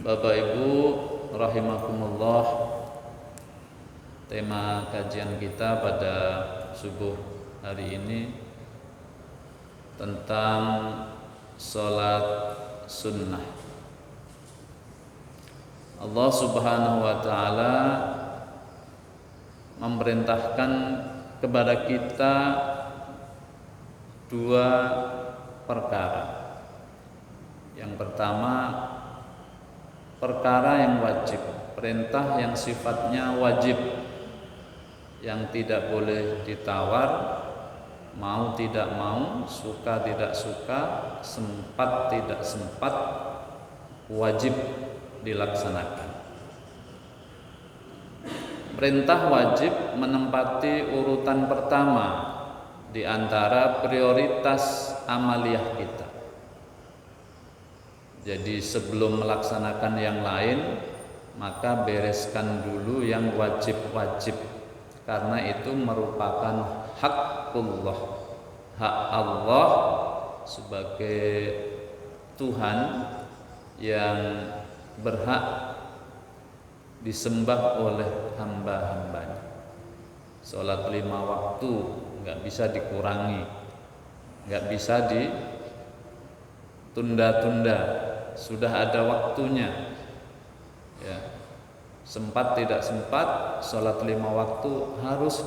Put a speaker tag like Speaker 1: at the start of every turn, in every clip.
Speaker 1: Bapak Ibu rahimakumullah, tema kajian kita pada subuh hari ini tentang sholat sunnah. Allah Subhanahu wa ta'ala memerintahkan kepada kita dua perkara. Yang pertama, perkara yang wajib, perintah yang sifatnya wajib, yang tidak boleh ditawar, mau tidak mau, suka tidak suka, sempat tidak sempat, wajib dilaksanakan. Perintah wajib menempati urutan pertama di antara prioritas amaliyah kita. Jadi sebelum melaksanakan yang lain, maka bereskan dulu yang wajib-wajib, karena itu merupakan hakullah, hak Allah sebagai Tuhan yang berhak disembah oleh hamba-hambanya. Sholat 5 waktu nggak bisa dikurangi, nggak bisa ditunda-tunda, sudah ada waktunya. Ya, sempat tidak sempat, sholat 5 waktu harus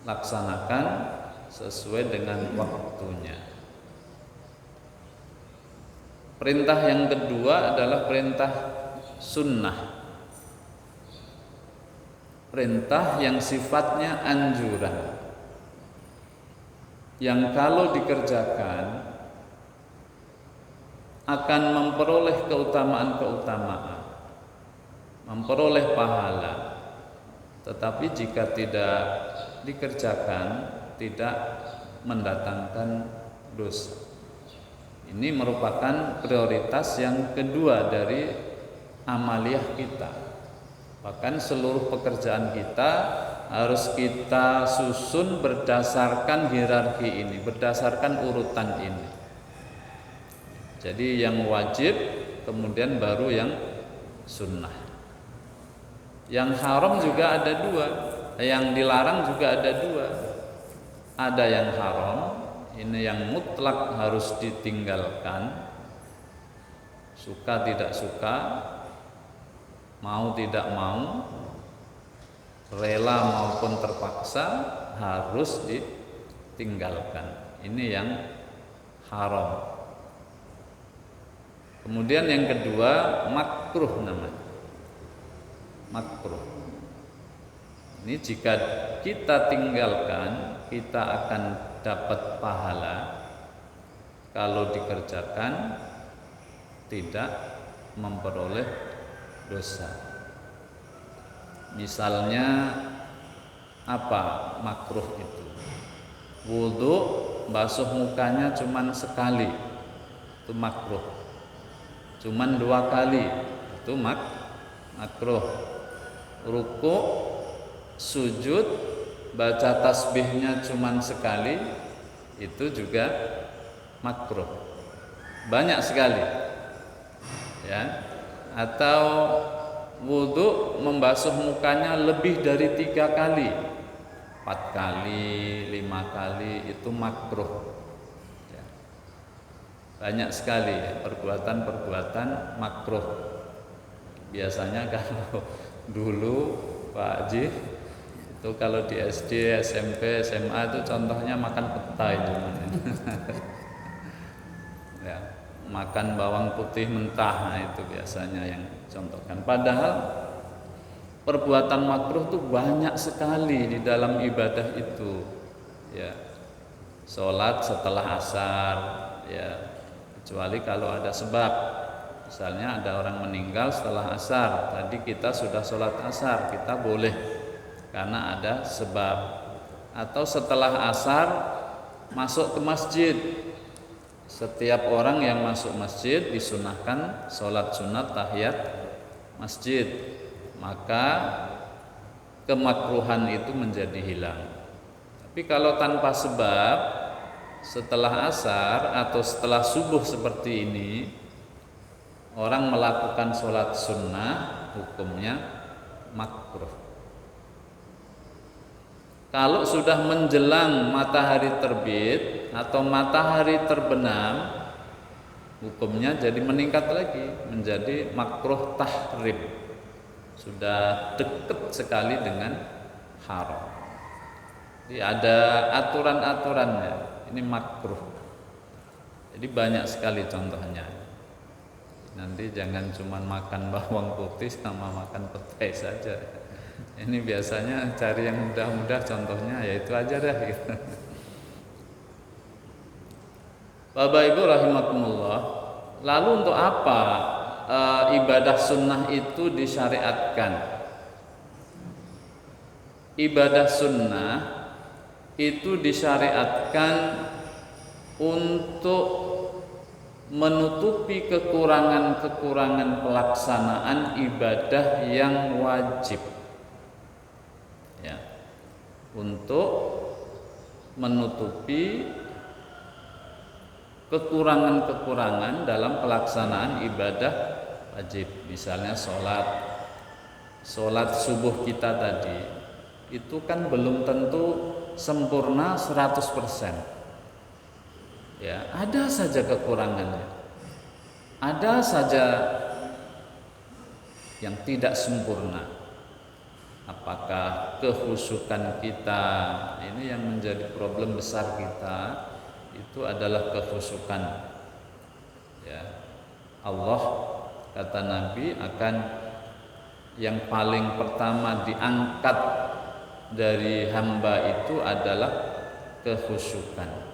Speaker 1: dilaksanakan sesuai dengan waktunya. Perintah yang kedua adalah perintah sunnah, perintah yang sifatnya anjuran, yang kalau dikerjakan akan memperoleh keutamaan-keutamaan, memperoleh pahala. Tetapi jika tidak dikerjakan, tidak mendatangkan dosa. Ini merupakan prioritas yang kedua dari amaliyah kita. Bahkan seluruh pekerjaan kita harus kita susun berdasarkan hierarki ini, berdasarkan urutan ini. Jadi yang wajib, kemudian baru yang sunnah. Yang haram juga ada dua, yang dilarang juga ada dua. Ada yang haram, ini yang mutlak harus ditinggalkan, suka tidak suka, mau tidak mau, rela maupun terpaksa harus ditinggalkan. Ini yang haram. Kemudian yang kedua, makruh namanya. Makruh. Ini jika kita tinggalkan, kita akan dapat pahala. Kalau dikerjakan, tidak memperoleh dosa. Misalnya apa makruh itu? Wudu, basuh mukanya cuman sekali, itu makruh. Cuman 2 kali, itu makruh. Ruku, sujud, baca tasbihnya cuman sekali, itu juga makruh. Banyak sekali, ya. Atau wudu membasuh mukanya lebih dari 3 kali, 4 kali, 5 kali, itu makruh. Banyak sekali perbuatan-perbuatan makruh. Biasanya kalau dulu Pak Haji itu kalau di SD, SMP, SMA itu contohnya makan peta itu. Ya, makan bawang putih mentah, nah itu biasanya yang contohkan. Padahal perbuatan makruh itu banyak sekali di dalam ibadah itu. Ya, sholat setelah asar, ya. Kecuali kalau ada sebab, misalnya ada orang meninggal setelah asar, tadi kita sudah sholat asar, kita boleh karena ada sebab. Atau setelah asar masuk ke masjid, setiap orang yang masuk masjid disunahkan sholat sunat tahiyat masjid, maka kemakruhan itu menjadi hilang. Tapi kalau tanpa sebab, setelah asar atau setelah subuh seperti ini, orang melakukan sholat sunnah hukumnya makruh. Kalau sudah menjelang matahari terbit atau matahari terbenam, hukumnya jadi meningkat lagi menjadi makruh tahrim. Sudah dekat sekali dengan haram. Jadi ada aturan-aturannya. Ini makruh. Jadi banyak sekali contohnya. Nanti jangan cuma makan bawang putih sama makan petai saja. Ini biasanya cari yang mudah-mudah, contohnya yaitu aja dah gitu. Bapak Ibu rahimakumullah. Lalu untuk apa ibadah sunnah itu disyariatkan? Ibadah sunnah itu disyariatkan untuk menutupi kekurangan-kekurangan pelaksanaan ibadah yang wajib, ya, untuk menutupi kekurangan-kekurangan dalam pelaksanaan ibadah wajib. Misalnya sholat subuh kita tadi itu kan belum tentu sempurna 100%. Ya, ada saja kekurangannya. Ada saja yang tidak sempurna. Apakah kekhusyukan kita, ini yang menjadi problem besar kita, itu adalah kekhusyukan. Ya. Allah kata Nabi akan yang paling pertama diangkat dari hamba itu adalah kekhusyukan.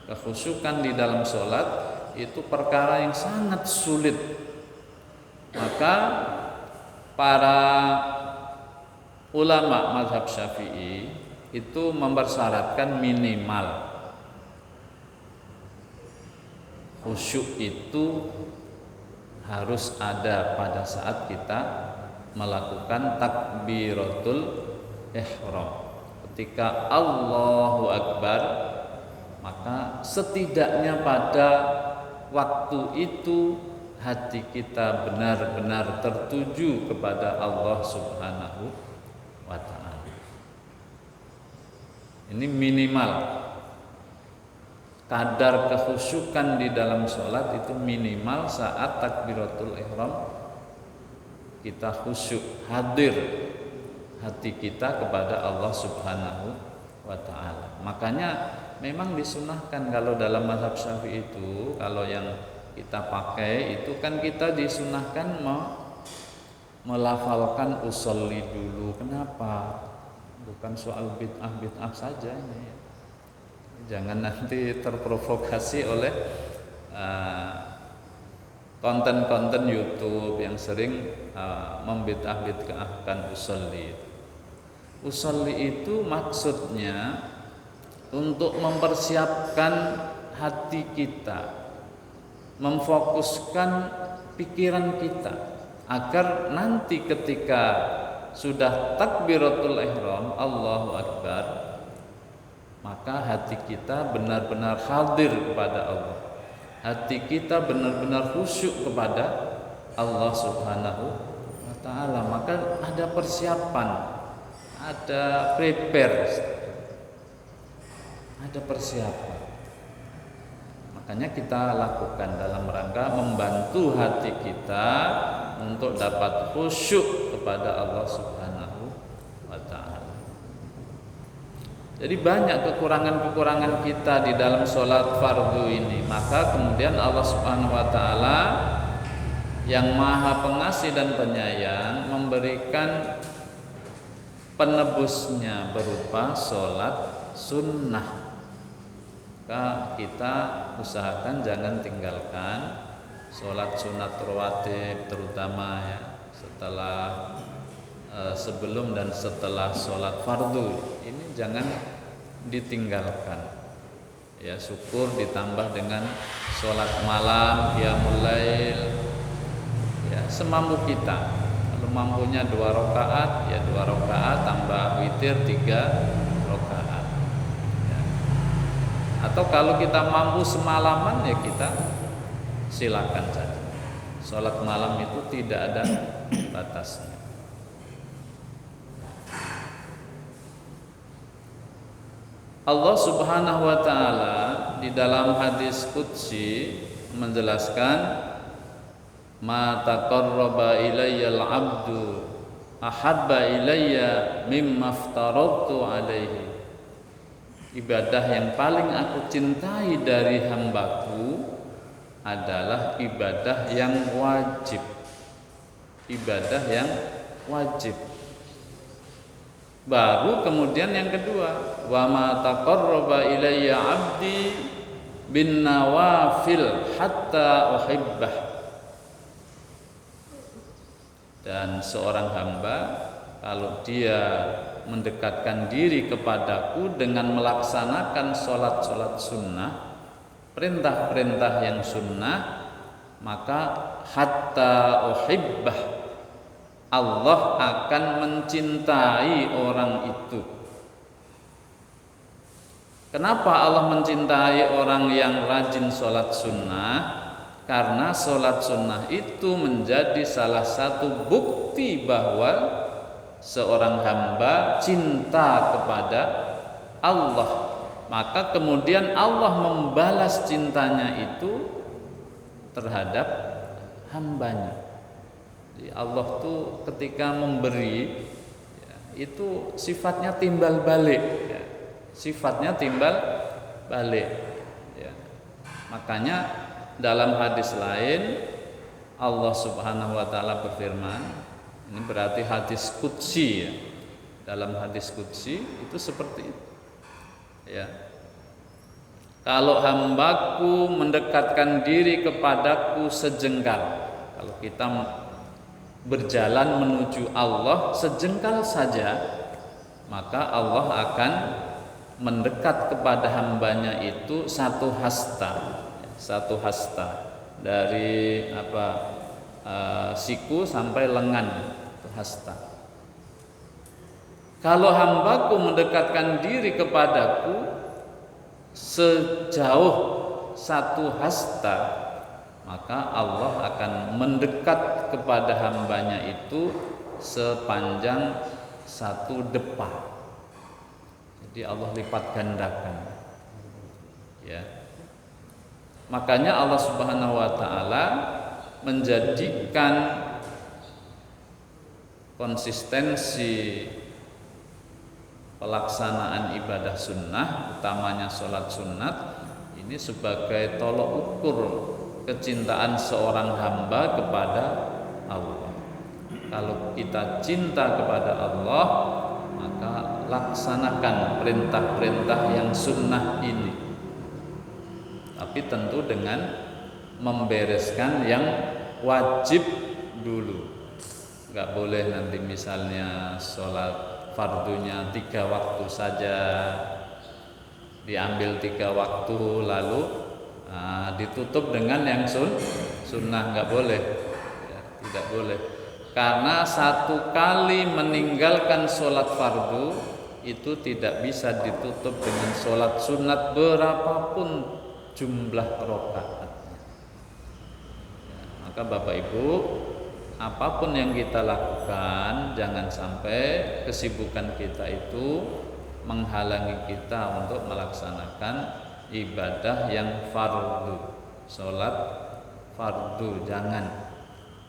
Speaker 1: Kekhusyukan di dalam sholat itu perkara yang sangat sulit. Maka para ulama mazhab Syafi'i itu mempersyaratkan minimal khusyuk itu harus ada pada saat kita melakukan takbiratul ihram. Ketika Allahu Akbar, maka setidaknya pada waktu itu hati kita benar-benar tertuju kepada Allah Subhanahu wa ta'ala. Ini minimal. Kadar kekhusyukan di dalam sholat itu minimal saat takbiratul ihram kita khusyuk, hadir hati kita kepada Allah Subhanahu wa ta'ala. Makanya memang disunahkan kalau dalam mazhab Syafi'i itu, kalau yang kita pakai itu kan kita disunahkan melafalkan usolli dulu. Kenapa? Bukan soal bid'ah saja ini. Jangan nanti terprovokasi oleh konten-konten YouTube yang sering membid'ahkan usolli. Usolli itu maksudnya untuk mempersiapkan hati kita, memfokuskan pikiran kita agar nanti ketika sudah takbiratul ihram Allahu Akbar, maka hati kita benar-benar hadir kepada Allah. Hati kita benar-benar khusyuk kepada Allah Subhanahu wa ta'ala. Maka ada persiapan, ada prepare, ada persiapan. Makanya kita lakukan dalam rangka membantu hati kita untuk dapat khusyuk kepada Allah Subhanahu wa ta'ala. Jadi banyak kekurangan-kekurangan kita di dalam sholat fardu ini. Maka kemudian Allah Subhanahu wa ta'ala yang maha pengasih dan penyayang memberikan penebusnya berupa sholat sunnah. Maka kita usahakan jangan tinggalkan sholat sunat rawatib, terutama ya setelah sebelum dan setelah sholat fardu. Ini jangan ditinggalkan. Ya, syukur ditambah dengan sholat malam, qiyamul lail, ya semampu kita. Kalau mampunya 2 rakaat, ya 2 rakaat tambah witir 3 rakaat. Atau kalau kita mampu semalaman, ya kita silakan saja. Salat malam itu tidak ada batasnya. Allah Subhanahu wa taala di dalam hadis qudsi menjelaskan, ma taqarraba ilayyal 'abdu ahabba ilayya mimma aftaradtu alaihi. Ibadah yang paling aku cintai dari hambaku adalah ibadah yang wajib. Ibadah yang wajib. Baru kemudian yang kedua, wa ma taqarraba ilayya 'abdi bin nawafil hatta uhibbah. Dan seorang hamba kalau dia mendekatkan diri kepadaku dengan melaksanakan sholat-sholat sunnah, perintah-perintah yang sunnah, maka hatta uhibbah, Allah akan mencintai orang itu. Kenapa Allah mencintai orang yang rajin sholat sunnah? Karena sholat sunnah itu menjadi salah satu bukti bahwa seorang hamba cinta kepada Allah. Maka kemudian Allah membalas cintanya itu terhadap hambanya. Jadi Allah tuh ketika memberi ya, itu sifatnya timbal balik ya. Sifatnya timbal balik ya. Makanya dalam hadis lain Allah Subhanahu wa taala berfirman, ini berarti hadis qudsi ya. Dalam hadis qudsi itu seperti itu ya. Kalau hambaku mendekatkan diri kepadaku sejengkal, kalau kita berjalan menuju Allah sejengkal saja, maka Allah akan mendekat kepada hambanya itu satu hasta dari siku sampai lengan, itu hasta. Kalau hambaku mendekatkan diri kepadaku sejauh satu hasta, maka Allah akan mendekat kepada hambanya itu sepanjang satu depa. Jadi Allah lipat gandakan ya. Makanya Allah Subhanahu wa taala menjadikan konsistensi pelaksanaan ibadah sunnah, utamanya sholat sunat, ini sebagai tolok ukur kecintaan seorang hamba kepada Allah. Kalau kita cinta kepada Allah, maka laksanakan perintah-perintah yang sunnah ini. Tapi tentu dengan membereskan yang wajib dulu. Enggak boleh nanti misalnya sholat fardunya 3 waktu saja, diambil 3 waktu lalu ditutup dengan yang sunnah, nggak boleh ya, tidak boleh, karena satu kali meninggalkan sholat fardu itu tidak bisa ditutup dengan sholat sunat berapapun jumlah rakaatnya ya. Maka Bapak Ibu, apapun yang kita lakukan, jangan sampai kesibukan kita itu menghalangi kita untuk melaksanakan ibadah yang fardu, sholat fardu, jangan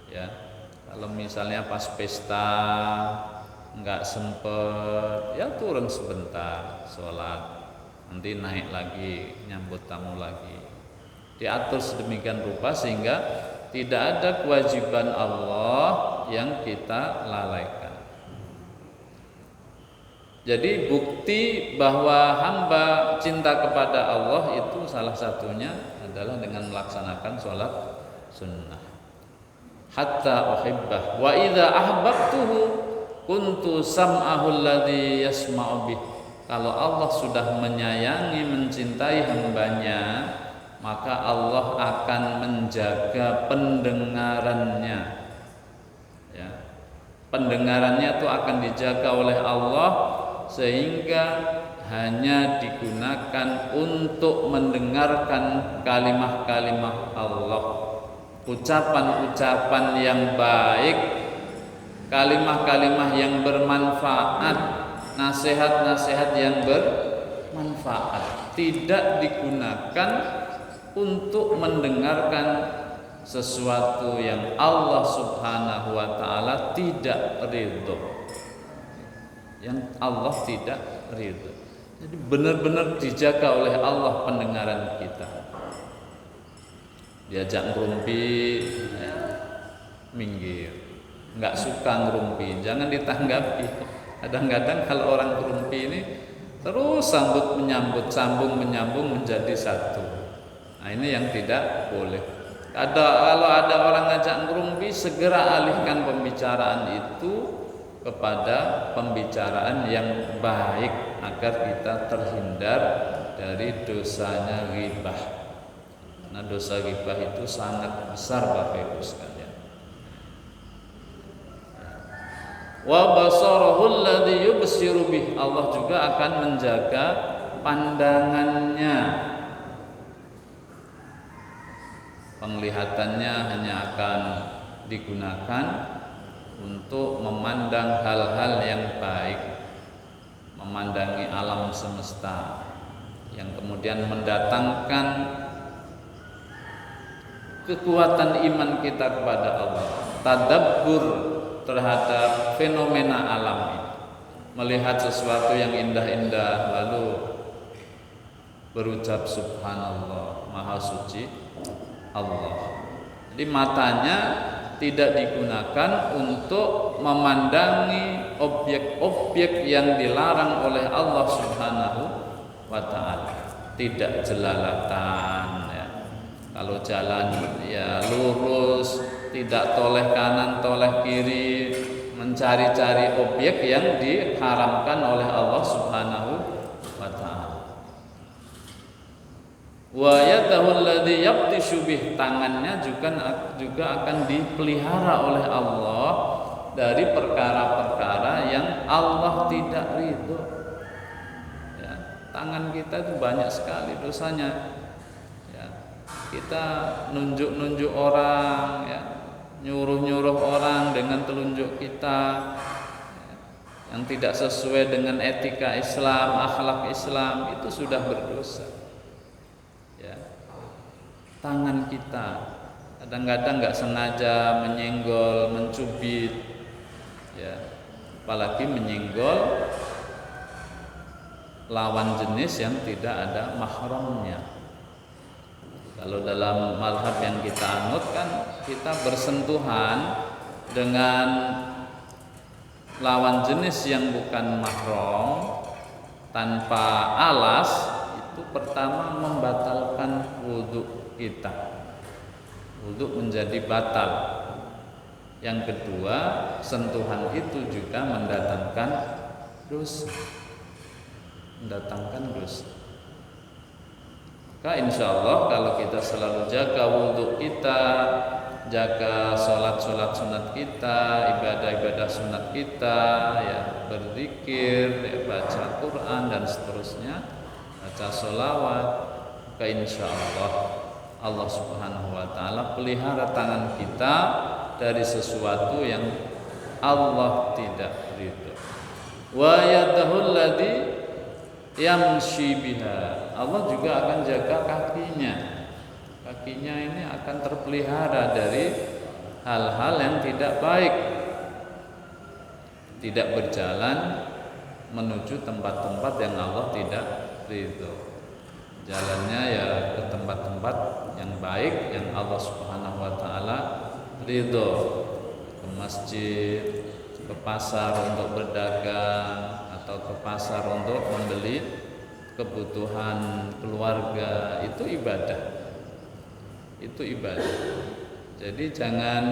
Speaker 1: ya. Kalau misalnya pas pesta nggak sempet, ya turun sebentar sholat, nanti naik lagi nyambut tamu lagi. Diatur sedemikian rupa sehingga tidak ada kewajiban Allah yang kita lalaikan. Jadi bukti bahwa hamba cinta kepada Allah itu salah satunya adalah dengan melaksanakan sholat sunnah. Hatta uhibbah wa idza ahbabtuhu kuntu sam'ahu alladhi yasma'u bih. Kalau Allah sudah menyayangi, mencintai hambanya, maka Allah akan menjaga pendengarannya ya. Pendengarannya itu akan dijaga oleh Allah sehingga hanya digunakan untuk mendengarkan kalimah-kalimah Allah, ucapan-ucapan yang baik, kalimah-kalimah yang bermanfaat, nasihat-nasihat yang bermanfaat, tidak digunakan untuk mendengarkan sesuatu yang Allah Subhanahu wa taala tidak ridho. Yang Allah tidak ridho. Jadi benar-benar dijaga oleh Allah pendengaran kita. Diajak ngerumpi, ya, minggir. Nggak suka ngerumpi, jangan ditanggapi. Kadang-kadang kalau orang ngerumpi ini terus sambung menyambung menjadi satu. Nah ini yang tidak boleh. Kalau ada orang ngajak ngerumpi, segera alihkan pembicaraan itu kepada pembicaraan yang baik agar kita terhindar dari dosanya ghibah. Nah dosa ghibah itu sangat besar Bapak Ibu sekalian. Wa basarahul ladzi yubsiru bih, Allah juga akan menjaga pandangannya. Penglihatannya hanya akan digunakan untuk memandang hal-hal yang baik, memandangi alam semesta yang kemudian mendatangkan kekuatan iman kita kepada Allah, tadabbur terhadap fenomena alam ini, melihat sesuatu yang indah-indah lalu berucap subhanallah, maha suci Allah. Jadi matanya tidak digunakan untuk memandangi objek-objek yang dilarang oleh Allah Subhanahu wa taala. Tidak jelalatan, ya. Kalau jalan ya lurus, tidak toleh kanan, toleh kiri, mencari-cari objek yang diharamkan oleh Allah Subhanahu wa taala. Wa yadahu alladhi yabtishu bih, tangannya juga akan dipelihara oleh Allah dari perkara-perkara yang Allah tidak ridho. Ya, tangan kita itu banyak sekali dosanya. Ya, kita nunjuk-nunjuk orang, ya, nyuruh-nyuruh orang dengan telunjuk kita, ya, yang tidak sesuai dengan etika Islam, akhlak Islam, itu sudah berdosa. Tangan kita kadang-kadang nggak sengaja menyenggol, mencubit, ya, apalagi menyenggol lawan jenis yang tidak ada mahramnya. Kalau dalam mazhab yang kita anut kan kita bersentuhan dengan lawan jenis yang bukan mahram tanpa alas, itu pertama membatalkan wudhu kita, wudhu menjadi batal. Yang kedua, sentuhan itu juga mendatangkan dosa, Maka insya Allah kalau kita selalu jaga wudhu kita, jaga sholat sunat kita, ibadah sunat kita, ya, berzikir, ya, baca Quran dan seterusnya, baca sholawat, maka insya Allah Subhanahu wa taala pelihara tangan kita dari sesuatu yang Allah tidak ridho. Wa yadahul ladzi yamshi biha, Allah juga akan jaga kakinya. Kakinya ini akan terpelihara dari hal-hal yang tidak baik, tidak berjalan menuju tempat-tempat yang Allah tidak ridho. Jalannya ya ke tempat-tempat yang baik yang Allah Subhanahu wa taala ridho, ke masjid, ke pasar untuk berdagang, atau ke pasar untuk membeli kebutuhan keluarga. Itu ibadah. Jadi jangan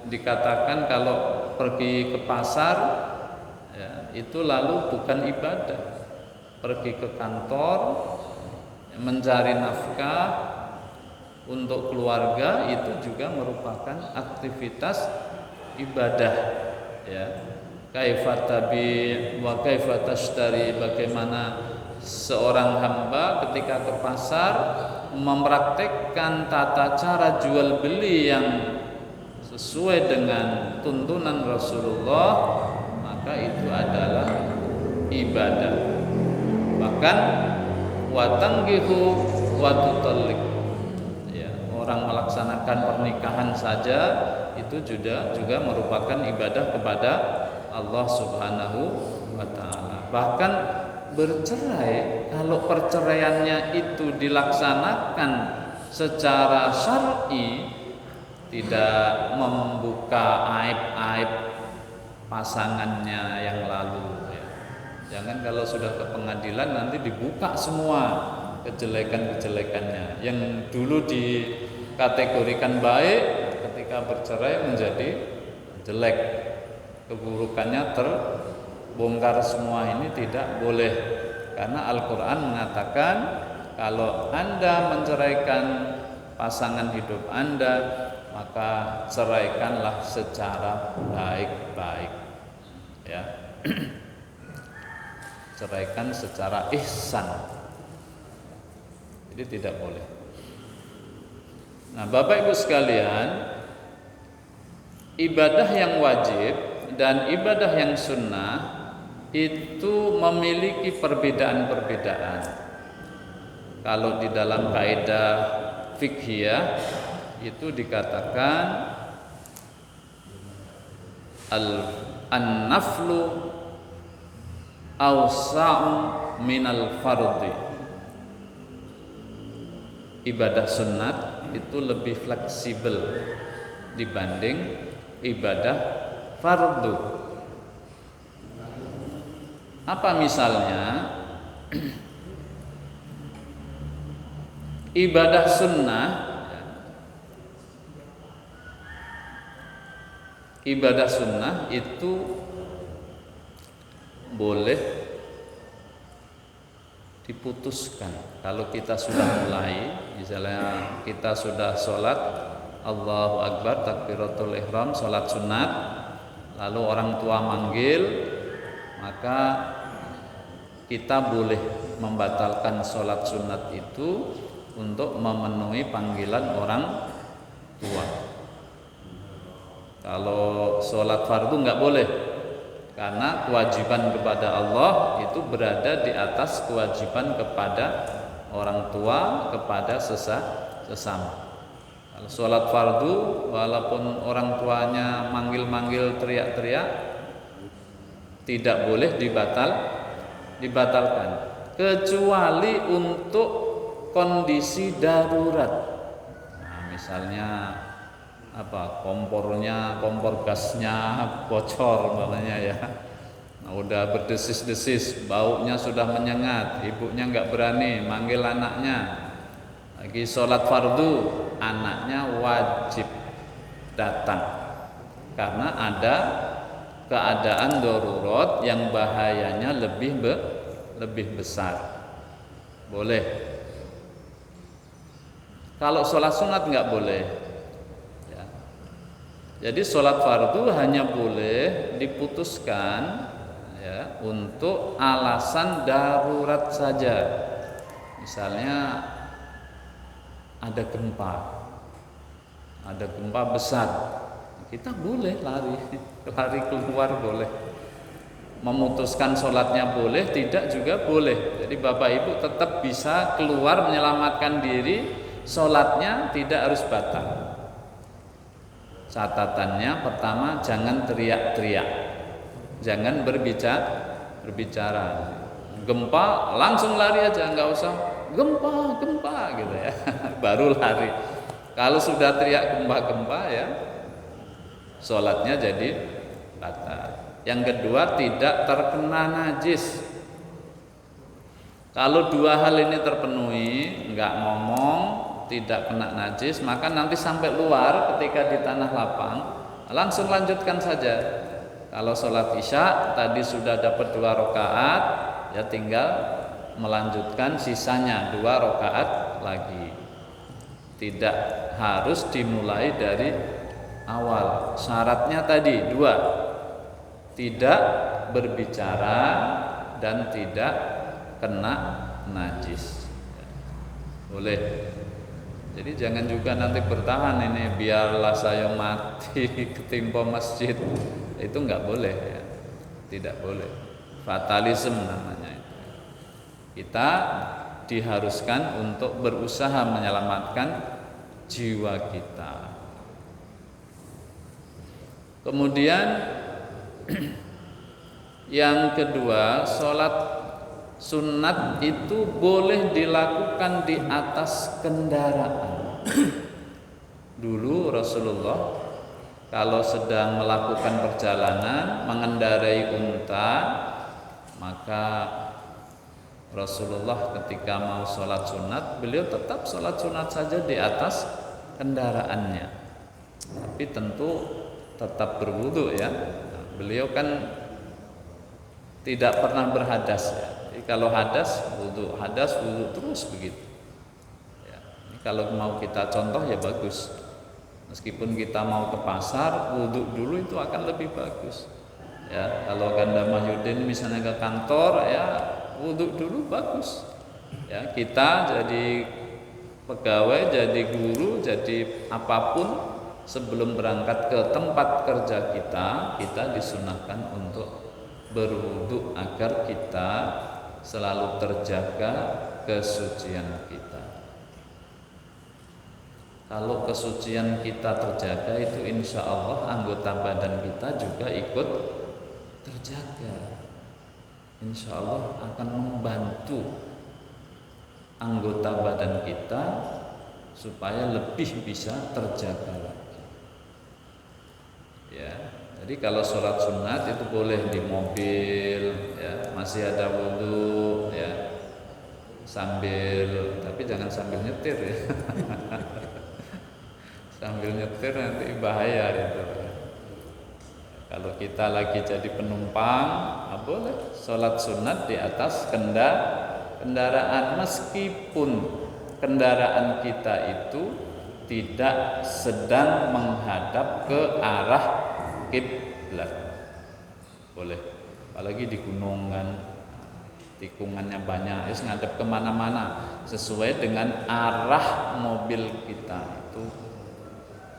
Speaker 1: dikatakan kalau pergi ke pasar, ya, itu lalu bukan ibadah. Pergi ke kantor mencari nafkah untuk keluarga itu juga merupakan aktivitas ibadah, ya. Kaifa tabi wa kaifa tashtari, bagaimana seorang hamba ketika ke pasar mempraktekkan tata cara jual beli yang sesuai dengan tuntunan Rasulullah, maka itu adalah ibadah. Bahkan watanggihu watutallik, ya, orang melaksanakan pernikahan saja itu juga merupakan ibadah kepada Allah Subhanahu wa taala. Bahkan bercerai, kalau perceraiannya itu dilaksanakan secara syar'i, tidak membuka aib-aib pasangannya yang lalu, ya. Jangan kalau sudah ke pengadilan nanti dibuka semua kejelekan-kejelekannya yang dulu dikategorikan baik, ketika bercerai menjadi jelek, keburukannya terbongkar semua. Ini tidak boleh, karena Al-Quran mengatakan kalau Anda menceraikan pasangan hidup Anda, maka ceraikanlah secara baik-baik, ya. Ceraikan secara ihsan. Jadi tidak boleh. Nah, Bapak Ibu sekalian, ibadah yang wajib dan ibadah yang sunnah itu memiliki perbedaan-perbedaan. Kalau di dalam kaidah fiqhiyah itu dikatakan an-naflu awsa'u minal fardhi. Ibadah sunat itu lebih fleksibel dibanding ibadah fardu. Apa misalnya? Ibadah sunnah, ibadah sunnah itu boleh diputuskan. Kalau kita sudah mulai, misalnya kita sudah sholat Allahu Akbar, takbiratul ihram, sholat sunat, lalu orang tua manggil, maka kita boleh membatalkan sholat sunat itu untuk memenuhi panggilan orang tua. Kalau sholat fardu nggak boleh, karena kewajiban kepada Allah itu berada di atas kewajiban kepada orang tua, kepada sesama. Kalau sholat fardu, walaupun orang tuanya manggil-manggil, teriak-teriak, tidak boleh dibatalkan, kecuali untuk kondisi darurat. Nah, misalnya kompor gasnya bocor umpamanya, ya. Nah, udah berdesis-desis, baunya sudah menyengat, ibunya nggak berani manggil anaknya. Lagi sholat fardu, anaknya wajib datang karena ada keadaan darurat yang bahayanya lebih besar. Boleh. Kalau sholat sunat nggak boleh. Jadi sholat fardu hanya boleh diputuskan, ya, untuk alasan darurat saja. Misalnya ada gempa besar, kita boleh lari keluar, boleh. Memutuskan sholatnya boleh, tidak juga boleh. Jadi Bapak Ibu tetap bisa keluar menyelamatkan diri, sholatnya tidak harus batal. Catatannya pertama, jangan teriak-teriak, jangan berbicara. Gempa langsung lari aja, nggak usah gempa gitu, ya. Baru lari. Kalau sudah teriak gempa ya sholatnya jadi batal. Yang kedua, tidak terkena najis. Kalau dua hal ini terpenuhi, nggak ngomong, tidak kena najis, maka nanti sampai luar ketika di tanah lapang langsung lanjutkan saja. Kalau sholat isya tadi sudah dapat 2 rakaat, ya tinggal melanjutkan sisanya 2 rakaat lagi. Tidak harus dimulai dari awal. Syaratnya tadi 2, tidak berbicara dan tidak kena najis. Boleh. Jadi jangan juga nanti bertahan ini biarlah saya mati ketimpa masjid. Itu nggak boleh ya. Tidak boleh. Fatalisme namanya itu. Kita diharuskan untuk berusaha menyelamatkan jiwa kita. Kemudian yang kedua, sholat sunat itu boleh dilakukan di atas kendaraan. Dulu Rasulullah kalau sedang melakukan perjalanan mengendarai unta, maka Rasulullah ketika mau sholat sunat, beliau tetap sholat sunat saja di atas kendaraannya. Tapi tentu tetap berwudu ya. Beliau kan tidak pernah berhadas ya. Jadi kalau hadas wudu terus begitu. Ya. Ini kalau mau kita contoh ya bagus. Meskipun kita mau ke pasar, wudu dulu itu akan lebih bagus. Ya, kalau Ganda Mahyudin misalnya ke kantor ya wudu dulu bagus. Ya, kita jadi pegawai, jadi guru, jadi apapun sebelum berangkat ke tempat kerja kita disunahkan untuk berwudu agar kita selalu terjaga kesucian kita. Kalau kesucian kita terjaga itu insya Allah anggota badan kita juga ikut terjaga. Insya Allah akan membantu anggota badan kita supaya lebih bisa terjaga lagi. Ya, jadi kalau sholat sunat itu boleh di mobil, ya, masih ada wudu, ya, tapi jangan sambil nyetir ya. Sambil nyetir nanti bahaya itu. Kalau kita lagi jadi penumpang, boleh sholat sunat di atas kendaraan meskipun kendaraan kita itu tidak sedang menghadap ke arah kiblat. Boleh, apalagi di gunung kan tikungannya banyak, ngadep kemana-mana sesuai dengan arah mobil kita itu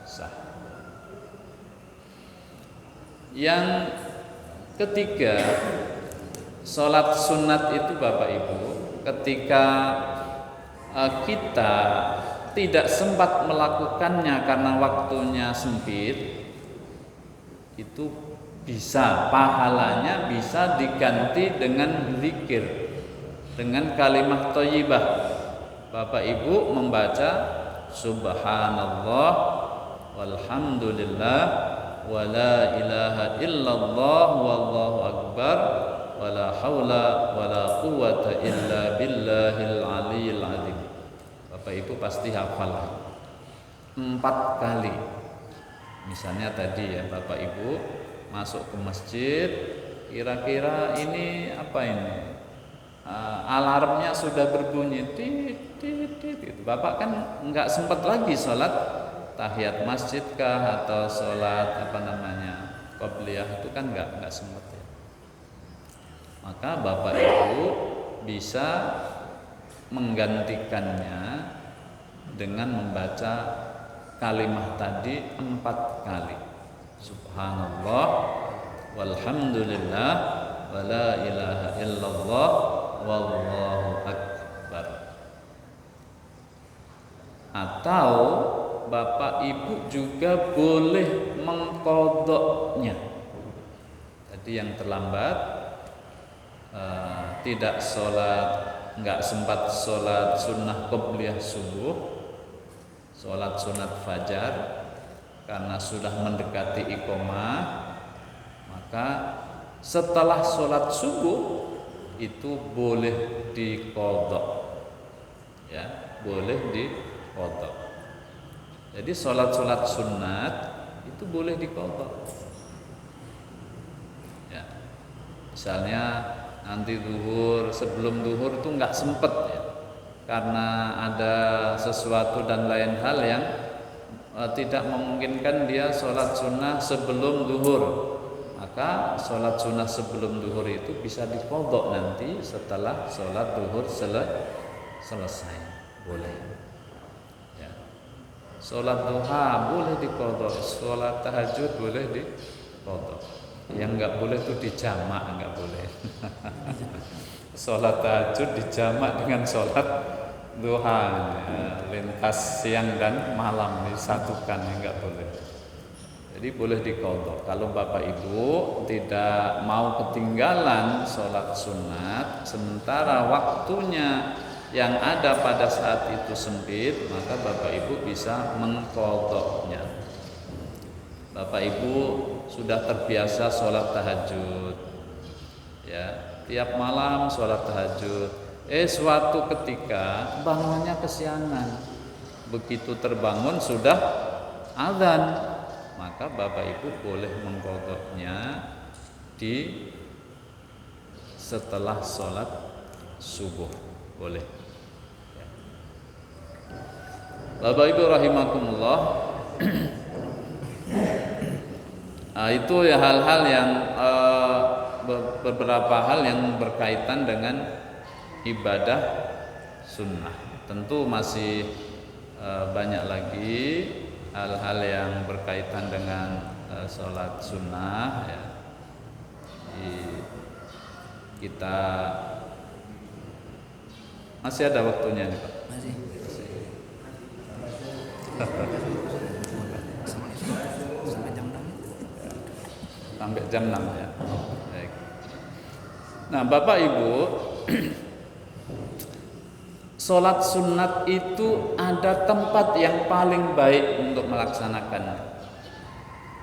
Speaker 1: sah. Yang ketiga, sholat sunat itu Bapak Ibu, ketika kita tidak sempat melakukannya karena waktunya sempit, itu bisa pahalanya bisa diganti dengan zikir, dengan kalimat thayyibah. Bapak Ibu membaca subhanallah walhamdulillah wala ilaha illallah wallahu akbar wala haula wala quwwata illa billahil aliyil azim. Bapak Ibu pasti hafal 4 kali. Misalnya tadi ya Bapak Ibu masuk ke masjid, kira-kira ini apa ini? Alarmnya sudah berbunyi, tit. Bapak kan nggak sempat lagi sholat tahiyat masjid kah atau sholat qobliyah itu kan nggak sempat ya. Maka Bapak Ibu bisa menggantikannya dengan membaca kalimat tadi 4 kali. Subhanallah walhamdulillah wala ilaha illallah wallahu akbar. Atau Bapak Ibu juga boleh mengqadhanya. Tadi yang terlambat tidak sholat, nggak sempat sholat sunnah qobliyah subuh, sholat sunat fajar karena sudah mendekati iqomah, maka setelah sholat subuh itu boleh diqadha, ya, boleh diqadha. Jadi sholat sunat itu boleh diqadha. Ya, misalnya nanti duhur, sebelum duhur itu nggak sempet ya, karena ada sesuatu dan lain hal yang tidak memungkinkan dia sholat sunnah sebelum duhur, maka sholat sunnah sebelum duhur itu bisa diqadha nanti setelah sholat duhur selesai, boleh ya. Sholat duha boleh diqadha, sholat tahajud boleh diqadha. Yang enggak boleh itu dijamak, enggak boleh. Sholat tahajud dijamak dengan sholat duha, ya, lintas siang dan malam disatukan, enggak boleh. Jadi boleh diqadha. Kalau Bapak Ibu tidak mau ketinggalan sholat sunat, sementara waktunya yang ada pada saat itu sempit, maka Bapak Ibu bisa mengqadhanya. Bapak Ibu sudah terbiasa sholat tahajud, ya, tiap malam sholat tahajud. Suatu ketika bangunnya kesiangan, begitu terbangun sudah azan, maka Bapak Ibu boleh mengqadhanya di setelah sholat subuh, boleh. Bapak Ibu rahimakumullah. Nah, itu ya hal-hal yang beberapa hal yang berkaitan dengan ibadah sunnah. Tentu masih banyak lagi hal-hal yang berkaitan dengan sholat sunnah, ya. Kita masih ada waktunya nih Pak. Masih. Sampai jam 6 ya. Baik. Nah, Bapak Ibu, sholat sunat itu ada tempat yang paling baik untuk melaksanakannya.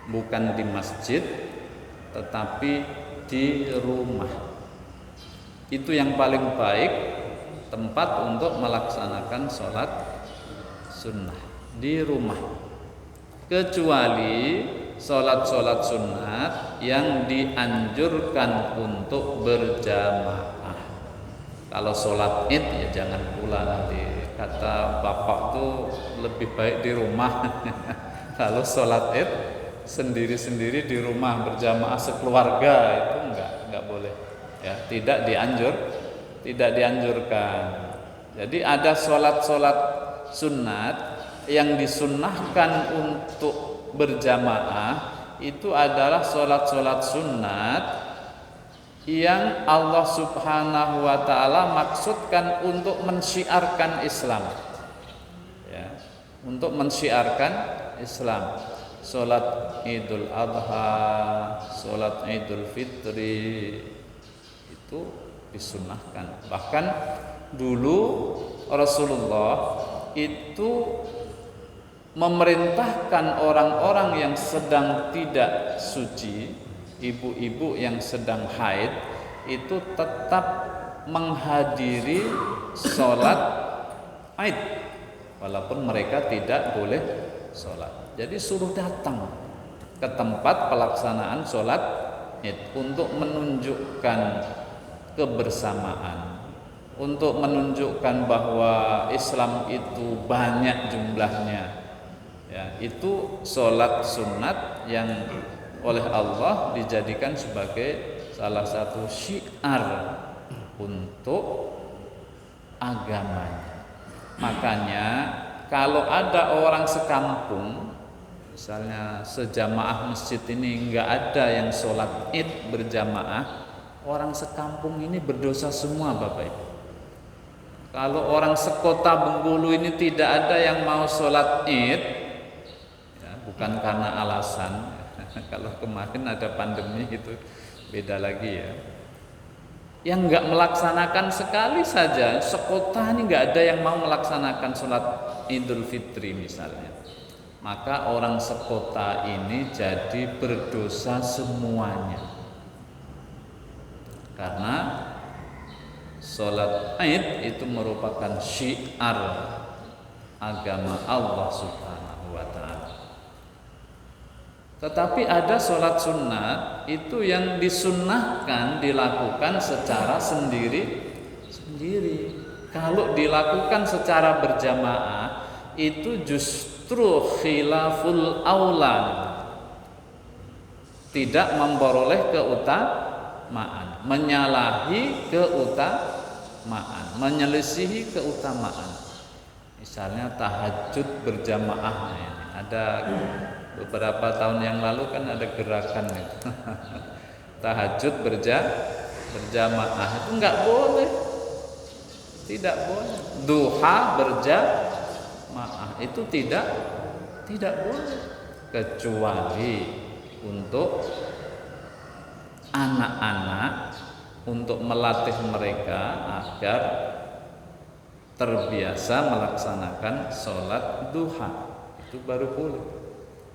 Speaker 1: Bukan di masjid, tetapi di rumah. Itu yang paling baik tempat untuk melaksanakan sholat sunnah, di rumah. Kecuali sholat-sholat sunat yang dianjurkan untuk berjamaah. Kalau sholat id ya jangan pula, nanti kata bapak tuh lebih baik di rumah. Kalau sholat id sendiri-sendiri di rumah berjamaah sekeluarga itu enggak boleh, ya, tidak dianjurkan. Jadi ada sholat-sholat sunat yang disunnahkan untuk berjamaah, itu adalah sholat-sholat sunat yang Allah Subhanahu wa ta'ala maksudkan untuk mensyiarkan Islam, ya, untuk mensyiarkan Islam. Sholat Idul Adha, sholat Idul Fitri itu disunnahkan. Bahkan dulu Rasulullah itu memerintahkan orang-orang yang sedang tidak suci, ibu-ibu yang sedang haid, itu tetap menghadiri sholat Id walaupun mereka tidak boleh sholat. Jadi suruh datang ke tempat pelaksanaan sholat Id untuk menunjukkan kebersamaan, untuk menunjukkan bahwa Islam itu banyak jumlahnya, ya. Itu sholat sunat yang oleh Allah dijadikan sebagai salah satu syiar untuk agamanya. Makanya kalau ada orang sekampung, misalnya sejamaah masjid ini nggak ada yang sholat id berjamaah, orang sekampung ini berdosa semua Bapak Ibu. Kalau orang sekota Bengkulu ini tidak ada yang mau sholat id, ya, bukan karena alasan. Kalau kemarin ada pandemi itu beda lagi, ya. Yang nggak melaksanakan sekali saja, sekota ini nggak ada yang mau melaksanakan sholat Idul Fitri misalnya, maka orang sekota ini jadi berdosa semuanya. Karena sholat Id itu merupakan syiar agama Allah Subhanahu wa ta'ala. Tetapi ada sholat sunat itu yang disunnahkan dilakukan secara sendiri-sendiri. Kalau dilakukan secara berjamaah itu justru khilaful aula, tidak memperoleh keutamaan, menyalahi keutamaan, menyelisihi keutamaan. Misalnya tahajud berjamaah ini. Ada beberapa tahun yang lalu kan ada gerakan itu. Tahajud berjamaah itu enggak boleh. Tidak boleh. Duha berjamaah itu tidak boleh, kecuali untuk anak-anak, untuk melatih mereka agar terbiasa melaksanakan sholat duha, itu baru boleh.